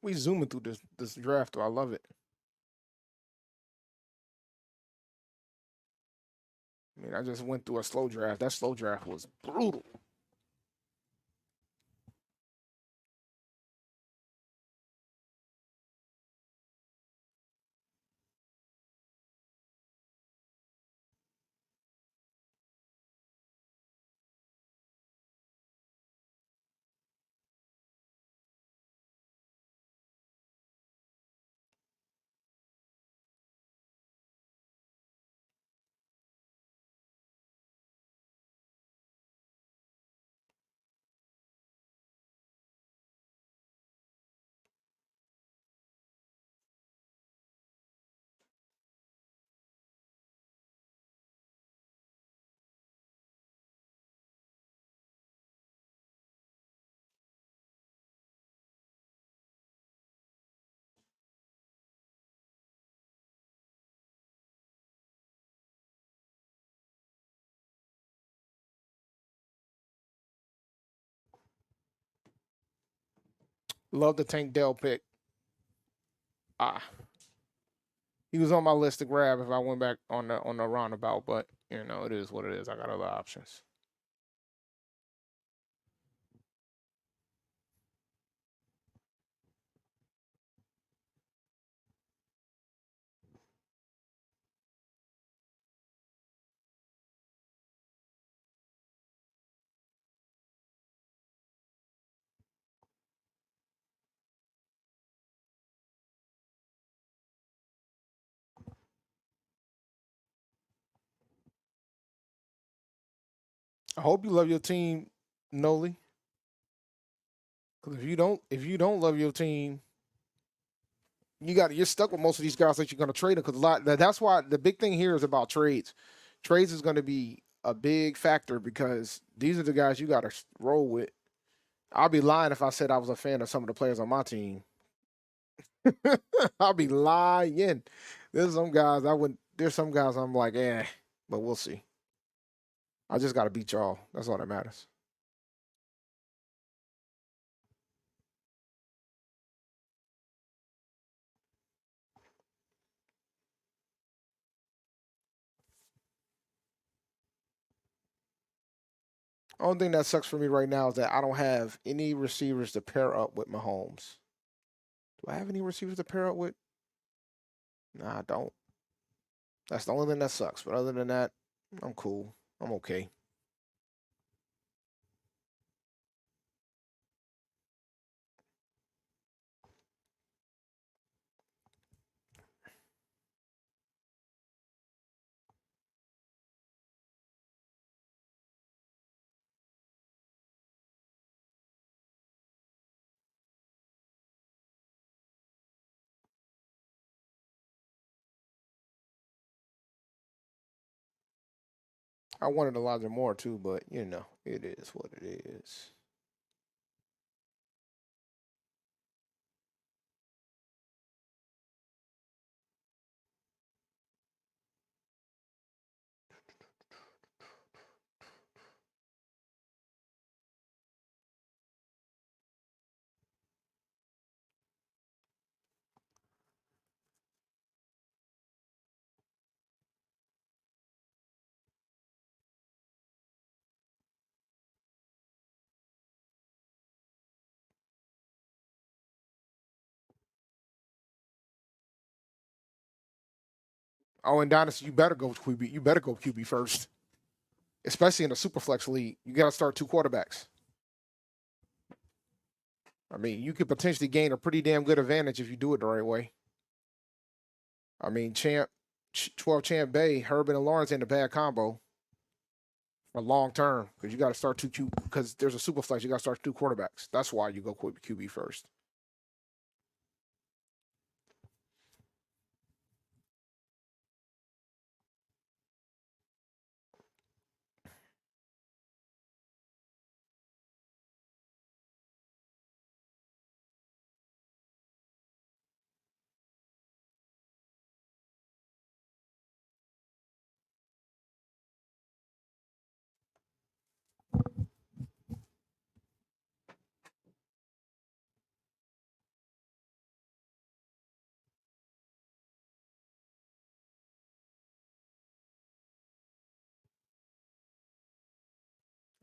[SPEAKER 2] We zooming through this draft, though. I love it. I mean, I just went through a slow draft. That slow draft was brutal. Love the Tank Dell pick. Ah, he was on my list to grab if I went back on the roundabout, but it is what it is. I got other options. I hope you love your team, Noli. Because if you don't love your team, you're stuck with most of these guys that you're going to trade them. Because that's why the big thing here is about trades. Trades is going to be a big factor because these are the guys you got to roll with. I'll be lying if I said I was a fan of some of the players on my team. I'll be lying. There's some guys I would. There's some guys I'm like, but we'll see. I just got to beat y'all. That's all that matters. Only thing that sucks for me right now is that I don't have any receivers to pair up with Mahomes. Do I have any receivers to pair up with? Nah, I don't. That's the only thing that sucks. But other than that, I'm cool. I'm okay. I wanted Elijah Moore too, but it is what it is. Oh, and Dynasty, you better go QB. You better go QB first, especially in a super flex league. You got to start two quarterbacks. I mean, you could potentially gain a pretty damn good advantage if you do it the right way. I mean, 12 Champ Bay, Herbert and Lawrence ain't a bad combo for long term because you got to start two Q because there's a super flex. You got to start two quarterbacks. That's why you go QB first.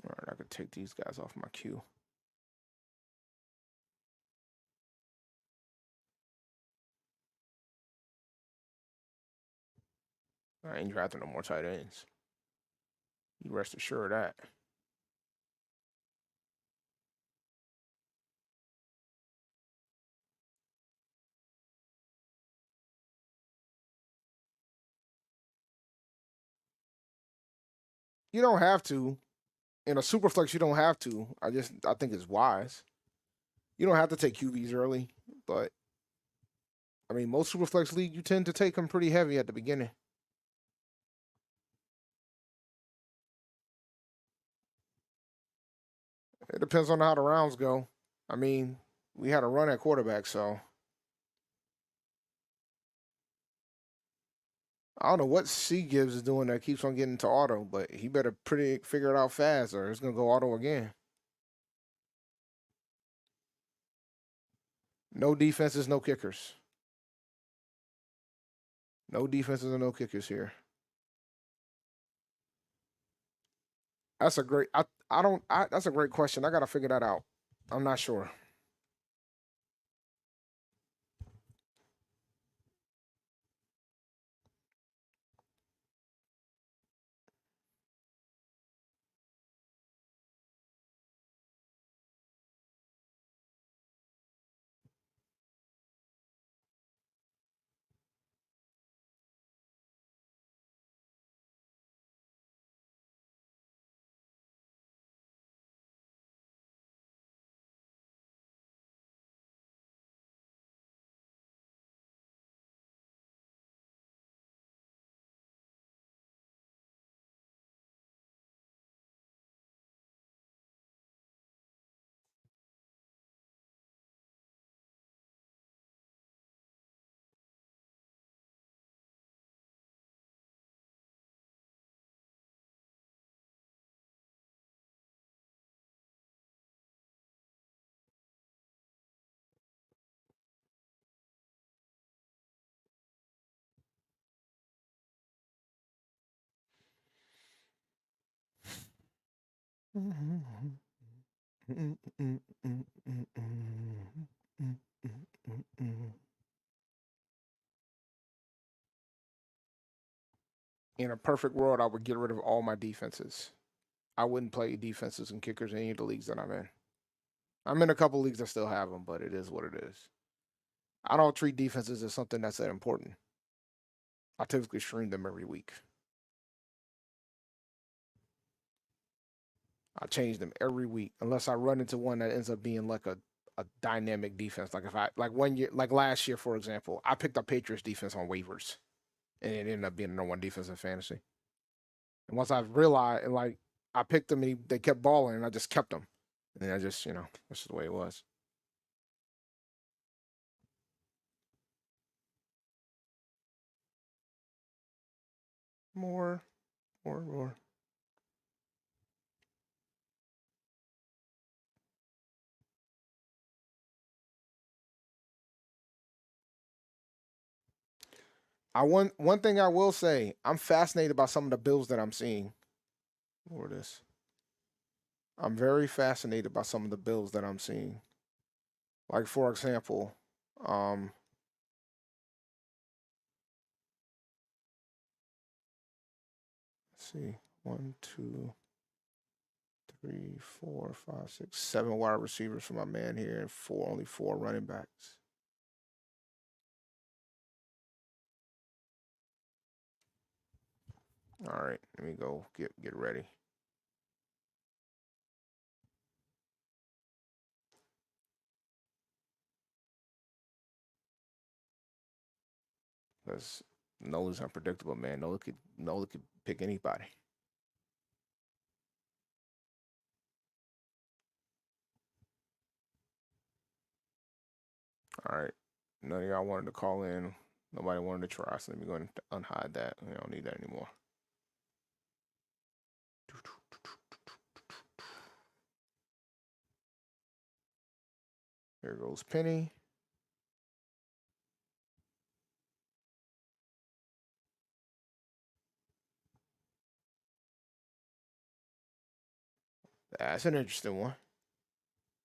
[SPEAKER 2] All right, I could take these guys off my queue. I ain't drafting no more tight ends. You rest assured of that. You don't have to. In a super flex, you don't have to. I think it's wise. You don't have to take QBs early, but I mean, most super flex league you tend to take them pretty heavy at the beginning. It depends on how the rounds go. I mean, we had a run at quarterback, so I don't know what C Gibbs is doing that keeps on getting to auto, but he better figure it out fast, or it's gonna go auto again. No defenses, no kickers. No defenses and no kickers here. That's a great. I don't. That's a great question. I gotta figure that out. I'm not sure. In a perfect world, I would get rid of all my defenses. I wouldn't play defenses and kickers in any of the leagues that I'm in. I'm in a couple leagues that still have them, but it is what it is. I don't treat defenses as something that's that important. I typically stream them every week. I change them every week unless I run into one that ends up being like a dynamic defense. Like if I like 1 year, like last year, for example, I picked up Patriots defense on waivers, and it ended up being the number one defense in fantasy. And once I realized, and like I picked them, and they kept balling, and I just kept them, and I just that's just the way it was. More, more. One thing I will say, I'm fascinated by some of the bills that I'm seeing. Or this. I'm very fascinated by some of the bills that I'm seeing. Like for example, um, let's see, 1, 2, 3, 4, 5, 6, 7 wide receivers for my man here, and only four running backs. All right, let me go get ready. Because Nola's unpredictable, man. Nola could pick anybody. All right. None of y'all wanted to call in. Nobody wanted to try, so let me go and unhide that. We don't need that anymore. Here goes Penny. That's an interesting one.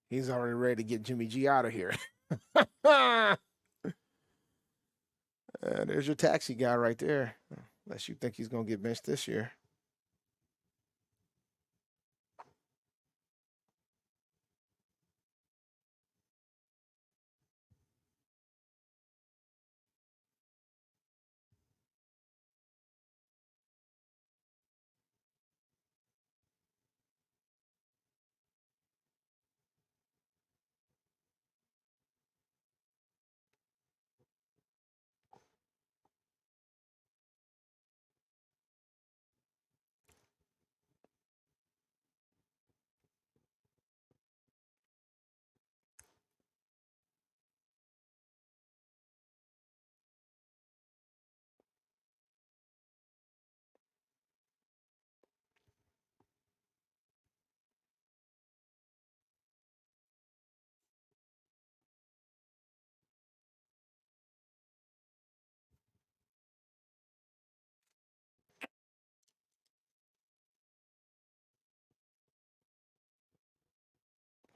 [SPEAKER 2] He's already ready to get Jimmy G out of here. There's your taxi guy right there. Unless you think he's going to get benched this year.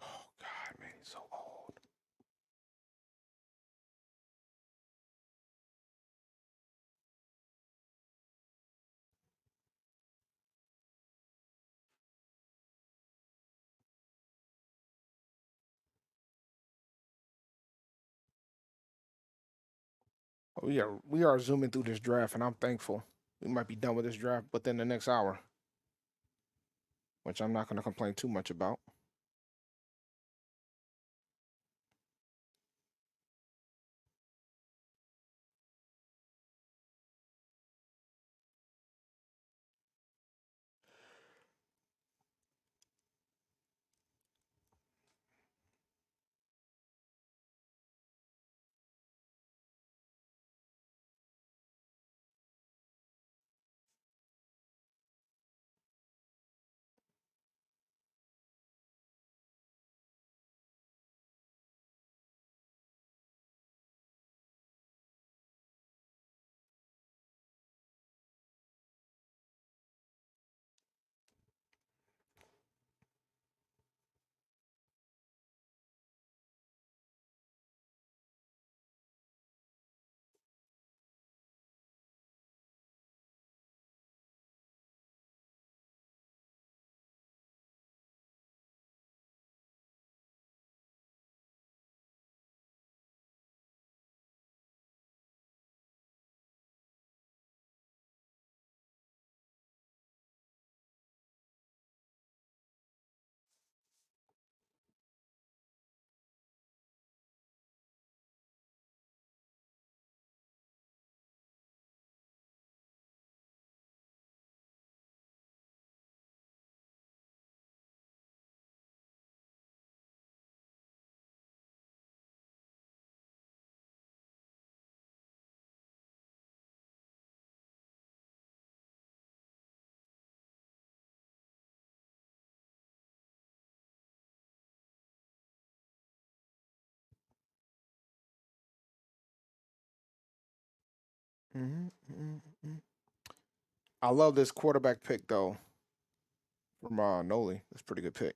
[SPEAKER 2] Oh, God, man, he's so old. Oh, we are zooming through this draft, and I'm thankful. We might be done with this draft within the next hour, which I'm not going to complain too much about. Mm-hmm. I love this quarterback pick, though, from Noli. That's a pretty good pick.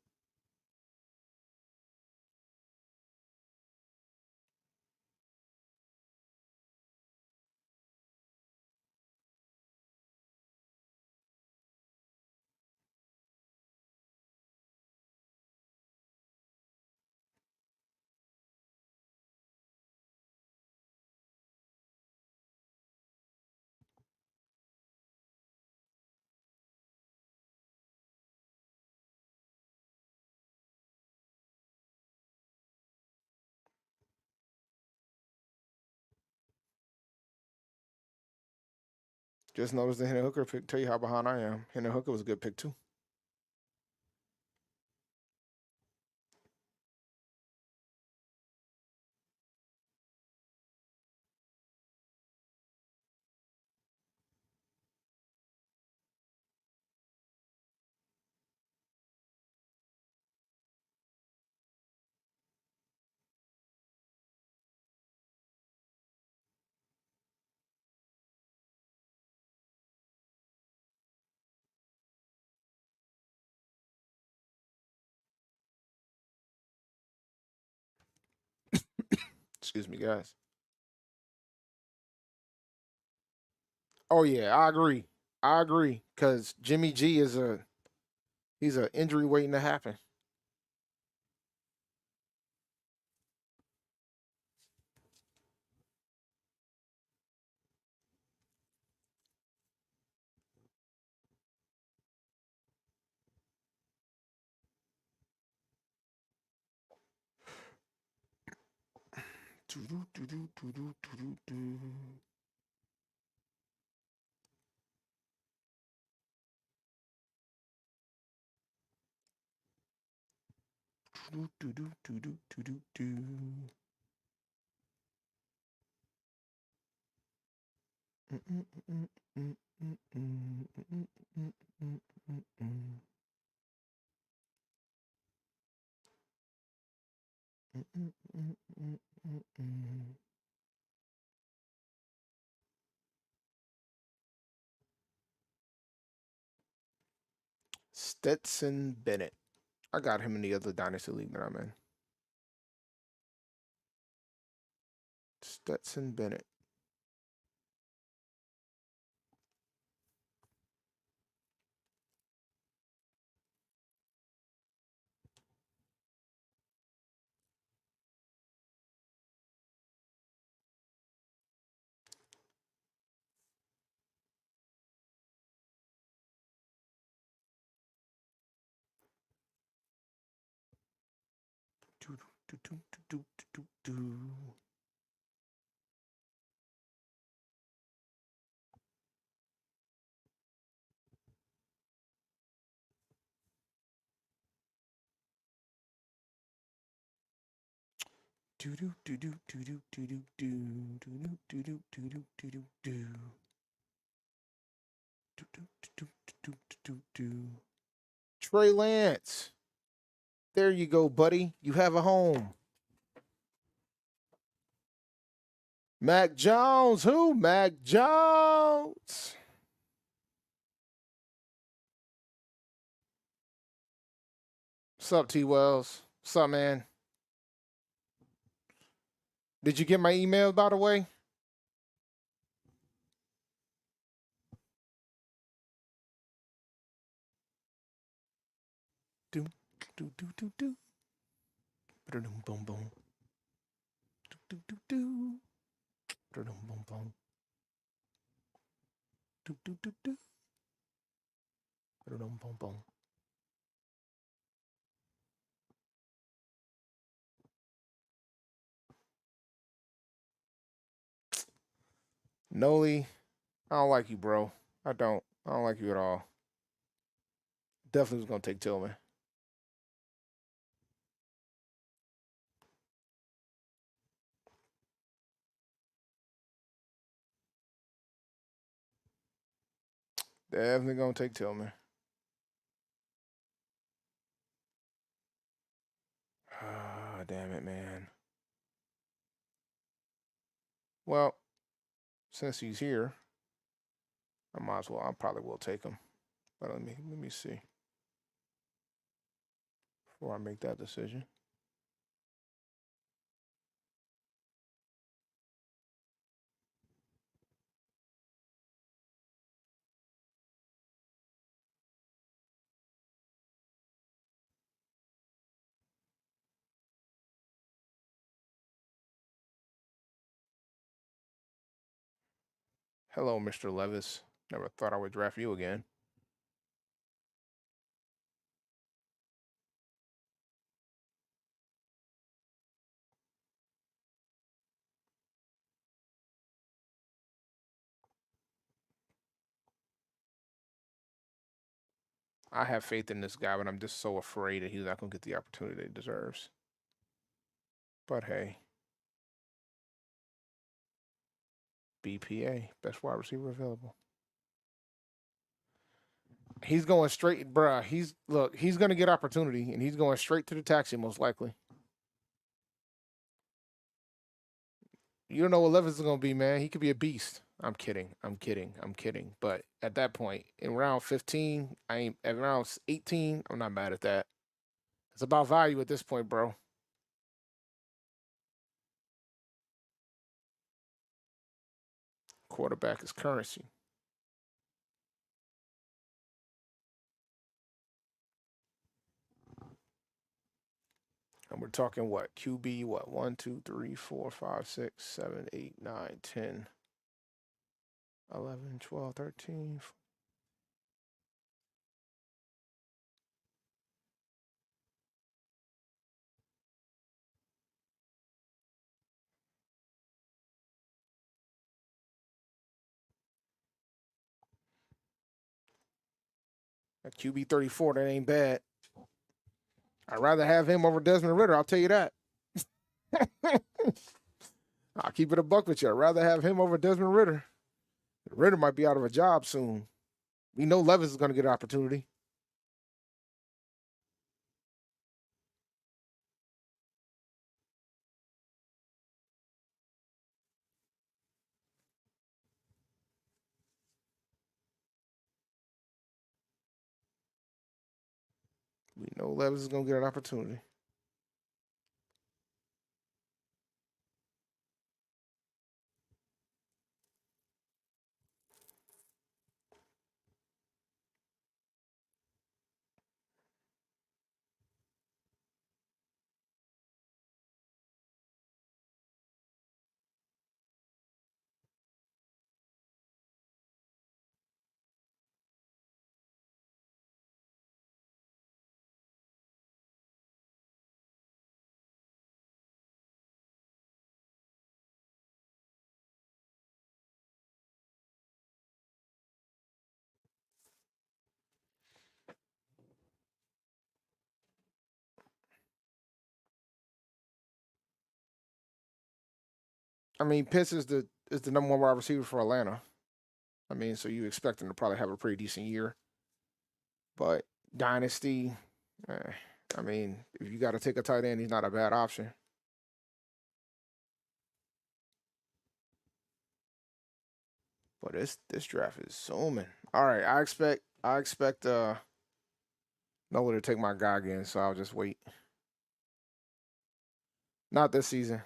[SPEAKER 2] Just noticed the Henry Hooker pick. Tell you how behind I am. Henry Hooker was a good pick, too. Excuse me, guys. Oh yeah, I agree. I agree because Jimmy G is he's an injury waiting to happen. Stetson Bennett. I got him in the other Dynasty League that I'm in. Stetson Bennett. Trey Lance. There you go, buddy. You have a home. Mac Jones. Who? Mac Jones. What's up, T Wells? What's up, man? Did you get my email, by the way? Do do do do do. Boom boom boom. Do do do do. Boom boom boom. Do do do do. Boom boom boom. Noli, I don't like you, bro. I don't. I don't like you at all. Definitely was gonna take Tillman. Definitely gonna take Tillman. Ah, damn it, man. Well, since he's here, I might as well. I probably will take him. But let me see before I make that decision. Hello, Mr. Levis. Never thought I would draft you again. I have faith in this guy, but I'm just so afraid that he's not going to get the opportunity that he deserves. But hey, BPA, best wide receiver available. He's going straight, bruh. He's going to get opportunity, and he's going straight to the taxi most likely. You don't know what Levis is going to be, man. He could be a beast. I'm kidding. I'm kidding. I'm kidding. But at that point, in round 15, I ain't at round 18. I'm not mad at that. It's about value at this point, bro. Quarterback is currency. And we're talking what? QB, what? 1, 2, 3, 4, 5, 6, 7, 8, 9, 10, 11, 12, 13. A QB 34, that ain't bad. I'd rather have him over Desmond Ritter, I'll tell you that. I'll keep it a buck with you. I'd rather have him over Desmond Ritter. Ritter might be out of a job soon. We know Levis is going to get an opportunity. We know Levis is going to get an opportunity. I mean, Pitts is the number one wide receiver for Atlanta. I mean, so you expect him to probably have a pretty decent year. But Dynasty, eh, I mean, if you got to take a tight end, he's not a bad option. But this draft is zooming. All right, I expect Nola to take my guy again, so I'll just wait. Not this season.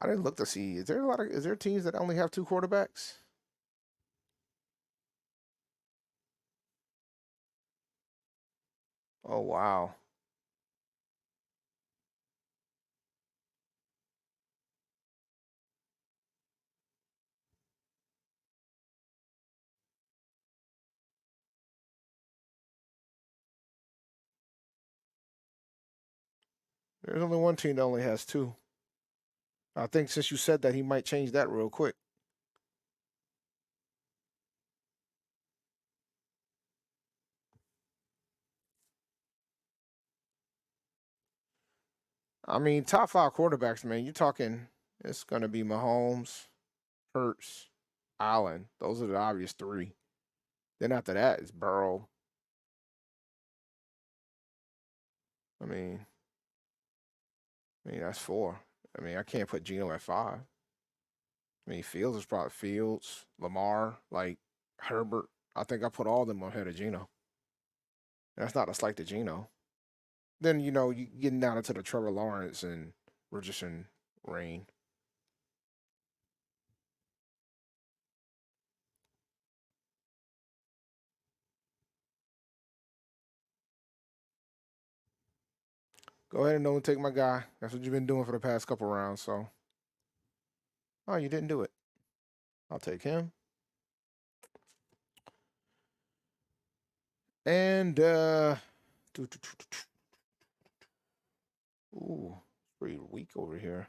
[SPEAKER 2] I didn't look to see. Is there teams that only have two quarterbacks? Oh wow. There's only one team that only has two. I think since you said that, he might change that real quick. I mean, top five quarterbacks, man. You're talking. It's gonna be Mahomes, Hurts, Allen. Those are the obvious three. Then after that, it's Burrow. I mean, that's four. I mean, I can't put Geno at five. I mean, Fields is probably Fields, Lamar, like Herbert. I think I put all of them ahead of Geno. That's not a slight to Geno. Then you getting down into the Trevor Lawrence and Richardson reign. Go ahead and don't take my guy. That's what you've been doing for the past couple rounds. So, oh, you didn't do it. I'll take him. And ooh, pretty weak over here.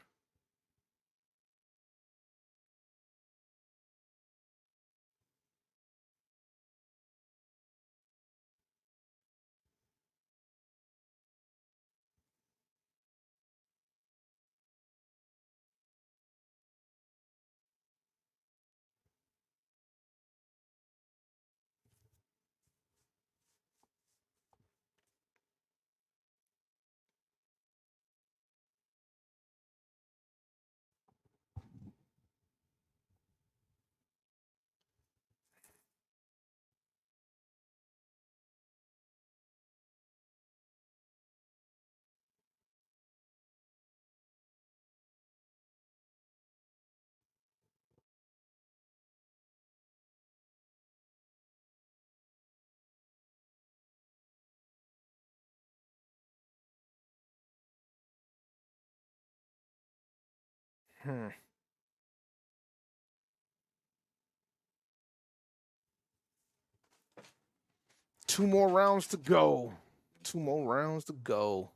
[SPEAKER 2] Hmm. Two more rounds to go. Two more rounds to go.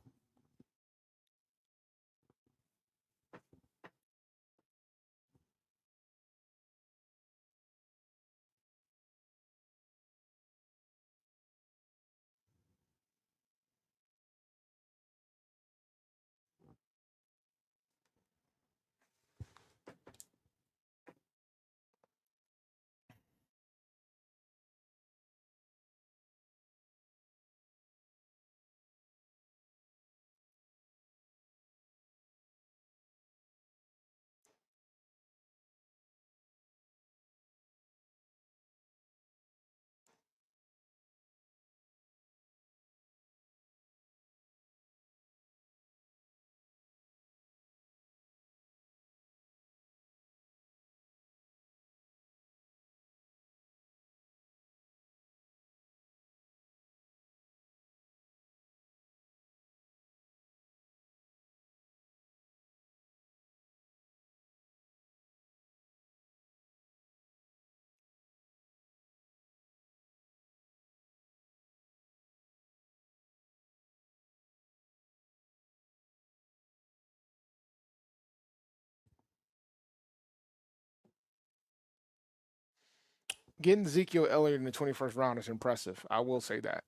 [SPEAKER 2] Getting Ezekiel Elliott in the 21st round is impressive. I will say that.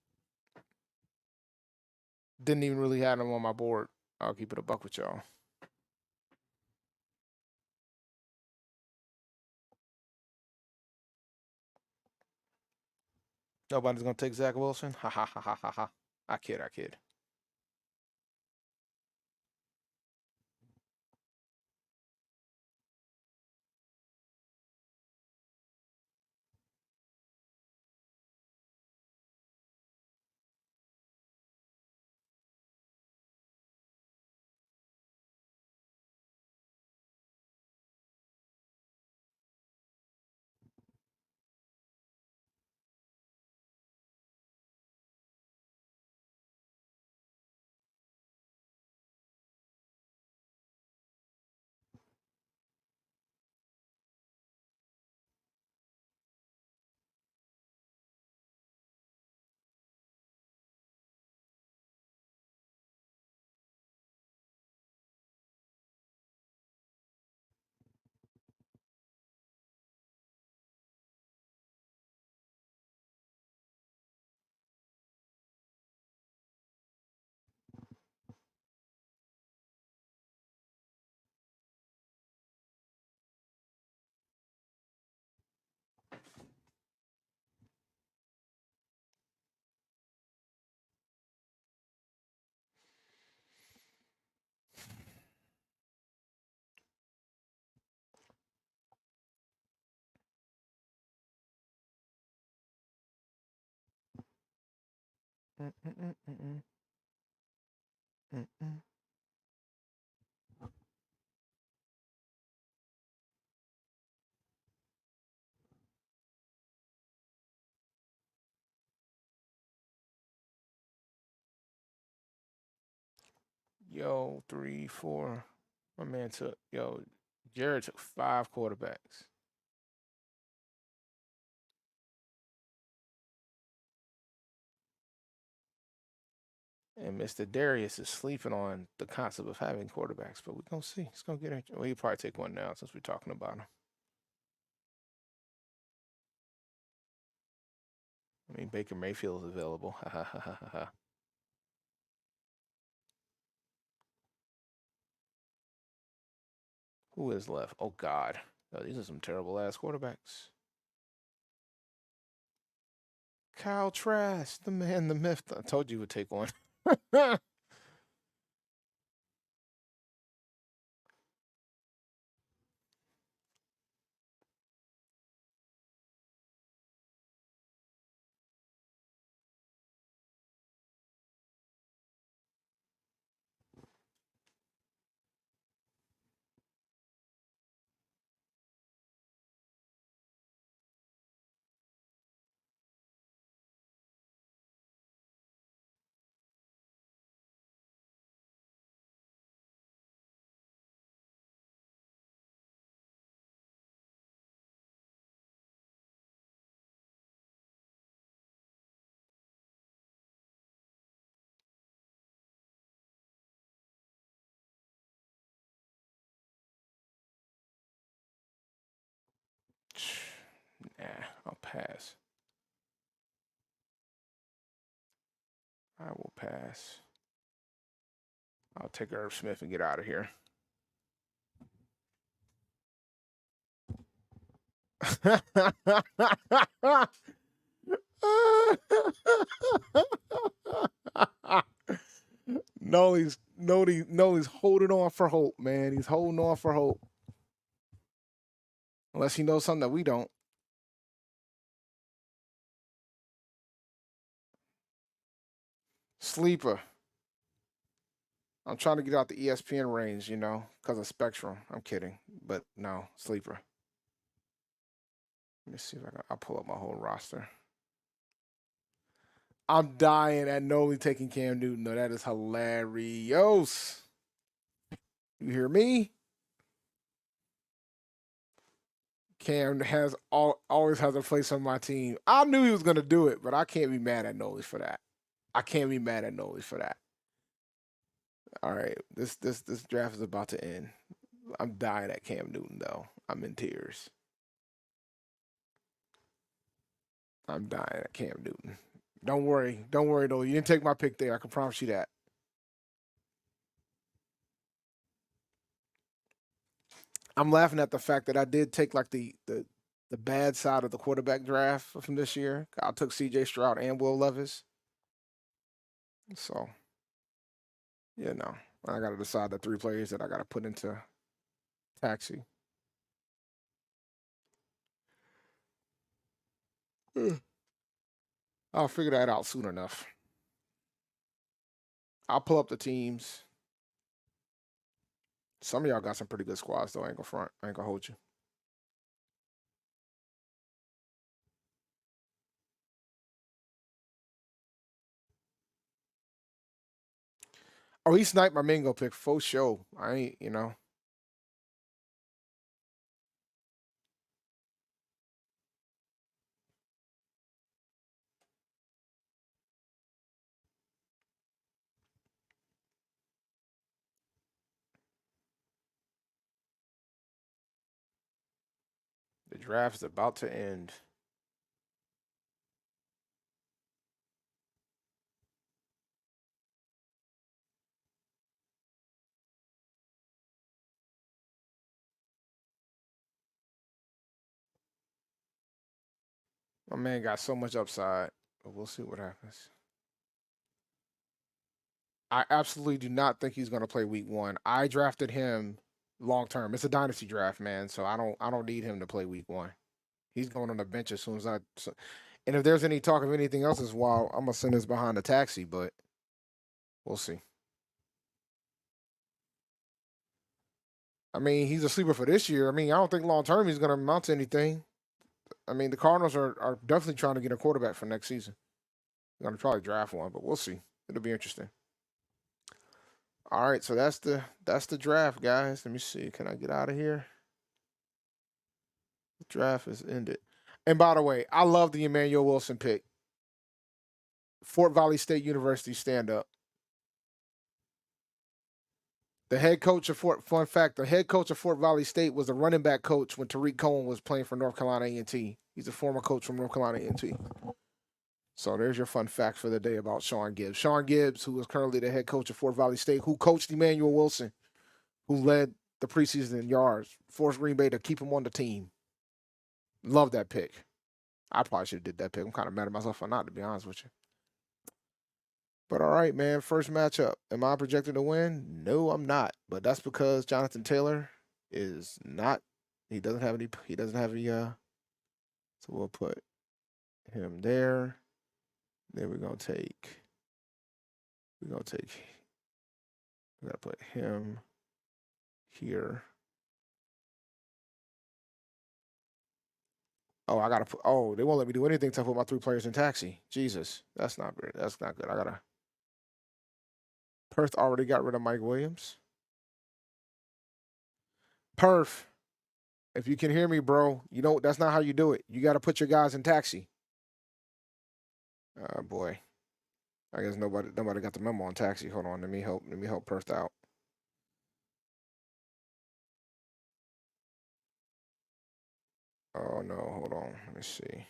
[SPEAKER 2] Didn't even really have him on my board. I'll keep it a buck with y'all. Nobody's gonna take Zach Wilson. Ha ha ha ha ha ha. I kid. I kid. Yo, 3, 4. My man took. Yo, Jared took 5 quarterbacks. And Mr. Darius is sleeping on the concept of having quarterbacks, but we're gonna see. He's gonna get it. Well, he'll probably take one now since we're talking about him. I mean, Baker Mayfield is available. Ha ha ha ha ha. Who is left? Oh God, oh, these are some terrible ass quarterbacks. Kyle Trask, the man, the myth. I told you would take one. pass. I will pass. I'll take Irv Smith and get out of here. Noli's holding on for hope, man. He's holding on for hope. Unless he knows something that we don't. Sleeper. I'm trying to get out the ESPN range, you know, because of Spectrum. I'm kidding. But no, sleeper. Let me see if I'll pull up my whole roster. I'm dying at Noli taking Cam Newton, though. That is hilarious. You hear me? Cam always has a place on my team. I knew he was going to do it, but I can't be mad at Noli for that. I can't be mad at Noli for that. All right, this draft is about to end. I'm dying at Cam Newton, though. I'm in tears. I'm dying at Cam Newton. Don't worry, though. You didn't take my pick there. I can promise you that. I'm laughing at the fact that I did take like the bad side of the quarterback draft from this year. I took C.J. Stroud and Will Levis. So, you know, I got to decide the 3 players that I got to put into taxi. I'll figure that out soon enough. I'll pull up the teams. Some of y'all got some pretty good squads, though. I ain't gonna front. I ain't gonna hold you. Oh, he sniped my Mingo pick for show. I ain't, you know. The draft is about to end. My man got so much upside, but we'll see what happens. I absolutely do not think he's going to play week 1. I drafted him long term. It's a dynasty draft, man, so I don't need him to play week 1. He's going on the bench as soon as and if there's any talk of anything else as well, I'm gonna send this behind the taxi, but we'll see. I mean, he's a sleeper for this year. I mean, I don't think long term he's going to amount to anything. I mean, the Cardinals are definitely trying to get a quarterback for next season. They're going to probably draft one, but we'll see. It'll be interesting. All right, so that's the draft, guys. Let me see. Can I get out of here? The draft is ended. And by the way, I love the Emmanuel Wilson pick. Fort Valley State University stand up. The head coach of fun fact, the head coach of Fort Valley State was the running back coach when Tariq Cohen was playing for North Carolina A&T. He's a former coach from North Carolina A&T. So there's your fun fact for the day about Sean Gibbs. Sean Gibbs, who is currently the head coach of Fort Valley State, who coached Emmanuel Wilson, who led the preseason in yards, forced Green Bay to keep him on the team. Love that pick. I probably should have did that pick. I'm kind of mad at myself for not, to be honest with you. But all right, man. First matchup. Am I projected to win? No, I'm not. But that's because Jonathan Taylor is not. He doesn't have any. He doesn't have any. So we'll put him there. Then we're gonna take. We're gonna take. We gotta put him here. Oh, I gotta put. Oh, they won't let me do anything to put my 3 players in taxi. Jesus, that's not good. That's not good. I gotta. Perth already got rid of Mike Williams. Perth, if you can hear me, bro, you know that's not how you do it. You got to put your guys in taxi. Oh boy, I guess nobody got the memo on taxi. Hold on, let me help Perth out. Oh no, hold on, let me see.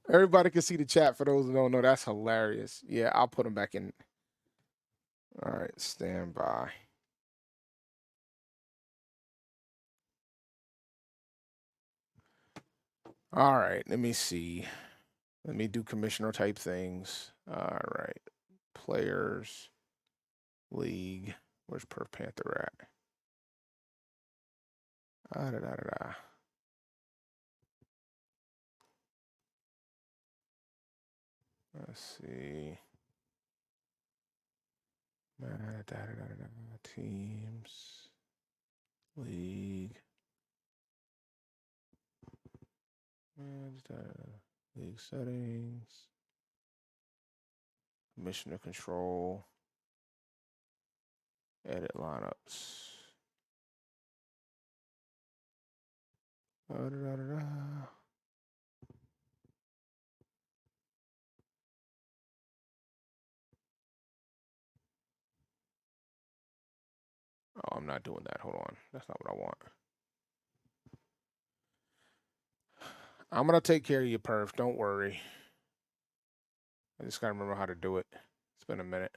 [SPEAKER 2] Everybody can see the chat for those who don't know. That's hilarious. Yeah, I'll put them back in. All right, stand by. All right, let me see. Let me do commissioner type things. All right, players, league. Where's Perf Panther at? Da, da, da, da. Let's see. Da, da, da, da, da. Teams, league. League settings. Commissioner control. Edit lineups. Da, da, da, da, da. Oh, I'm not doing that. Hold on. That's not what I want. I'm going to take care of you, Perf. Don't worry. I just got to remember how to do it. It's been a minute.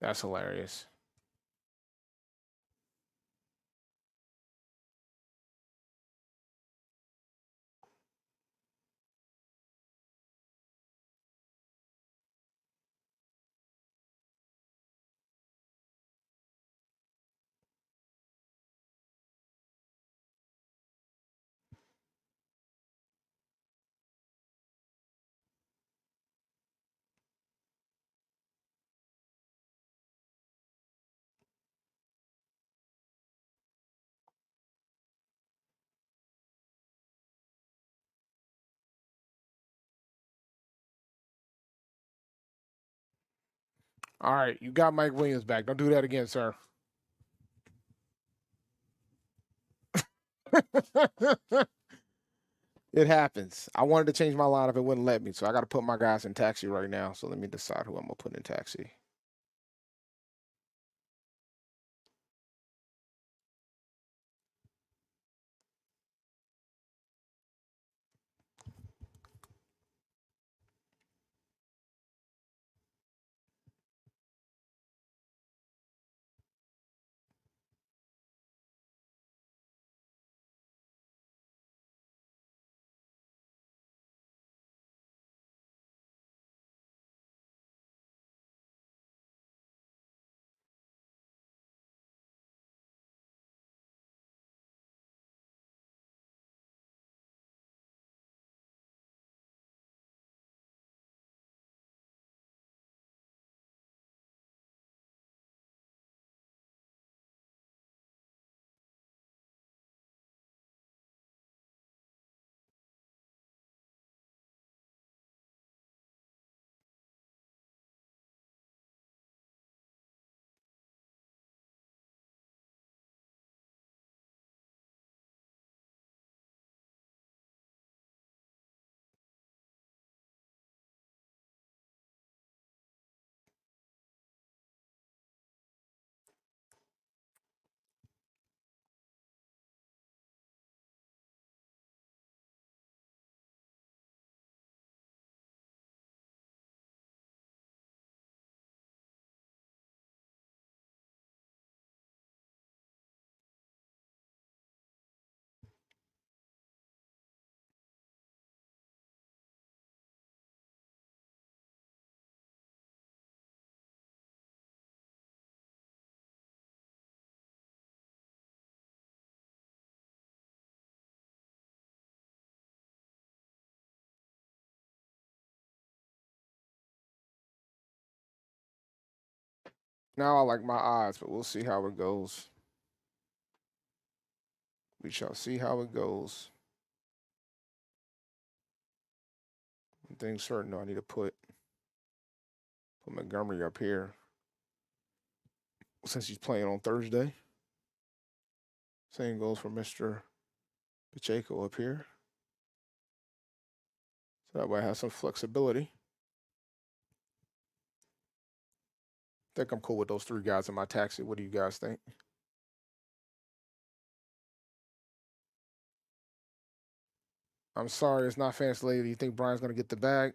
[SPEAKER 2] That's hilarious. All right, you got Mike Williams back. Don't do that again, sir. It happens. I wanted to change my lineup. It wouldn't let me, so I got to put my guys in taxi right now. So let me decide who I'm going to put in taxi. Now I like my odds, but we'll see how it goes. We shall see how it goes. One thing certain, though, I need to put Montgomery up here since he's playing on Thursday. Same goes for Mr. Pacheco up here. So that way I have some flexibility. think I'm cool with those three guys in my taxi. What do you guys think? I'm sorry, it's not fancy lady. Do you think Brian's gonna get the bag?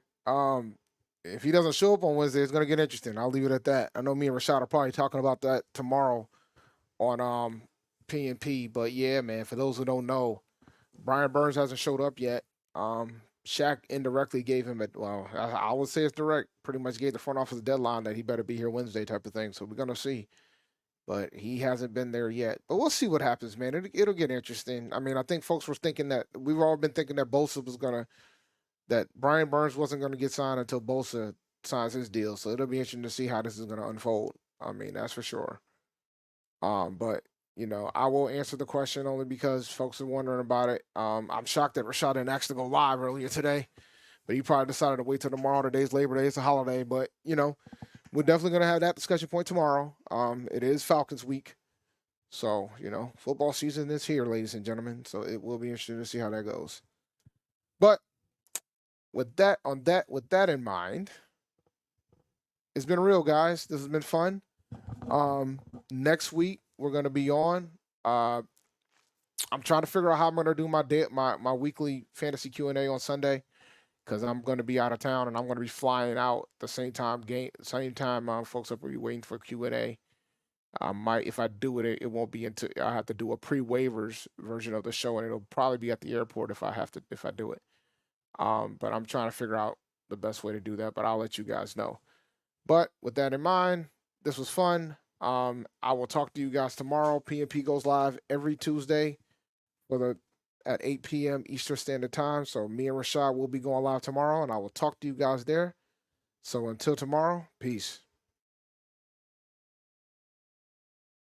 [SPEAKER 2] If he doesn't show up on Wednesday, it's gonna get interesting. I'll leave it at that. I know me and Rashad are probably talking about that tomorrow on PNP. But yeah, man, for those who don't know, Brian Burns hasn't showed up yet. Shaq indirectly gave him I would say it's direct. Pretty much gave the front office a deadline that he better be here Wednesday type of thing. So we're gonna see. But he hasn't been there yet. But we'll see what happens, man. It'll get interesting. I mean, I think folks were thinking that we've all been thinking that that Brian Burns wasn't gonna get signed until Bosa signs his deal. So it'll be interesting to see how this is gonna unfold. I mean, that's for sure. But I will answer the question only because folks are wondering about it. I'm shocked that Rashad didn't actually go live earlier today, but he probably decided to wait till tomorrow. Today's Labor Day; it's a holiday, but we're definitely gonna have that discussion point tomorrow. It is Falcons week, so football season is here, ladies and gentlemen. So it will be interesting to see how that goes. But with that in mind, it's been real, guys. This has been fun. Next week we're gonna be on. I'm trying to figure out how I'm gonna do my weekly fantasy Q&A on Sunday because I'm gonna be out of town and I'm gonna be flying out the same time folks will be waiting for Q&A. I might if I do it, it won't be until I have to do a pre-waivers version of the show and it'll probably be at the airport if I do it. But I'm trying to figure out the best way to do that. But I'll let you guys know. But with that in mind, this was fun. I will talk to you guys tomorrow. PNP goes live every Tuesday at 8 p.m. Eastern Standard Time. So me and Rashad will be going live tomorrow, and I will talk to you guys there. So until tomorrow, peace.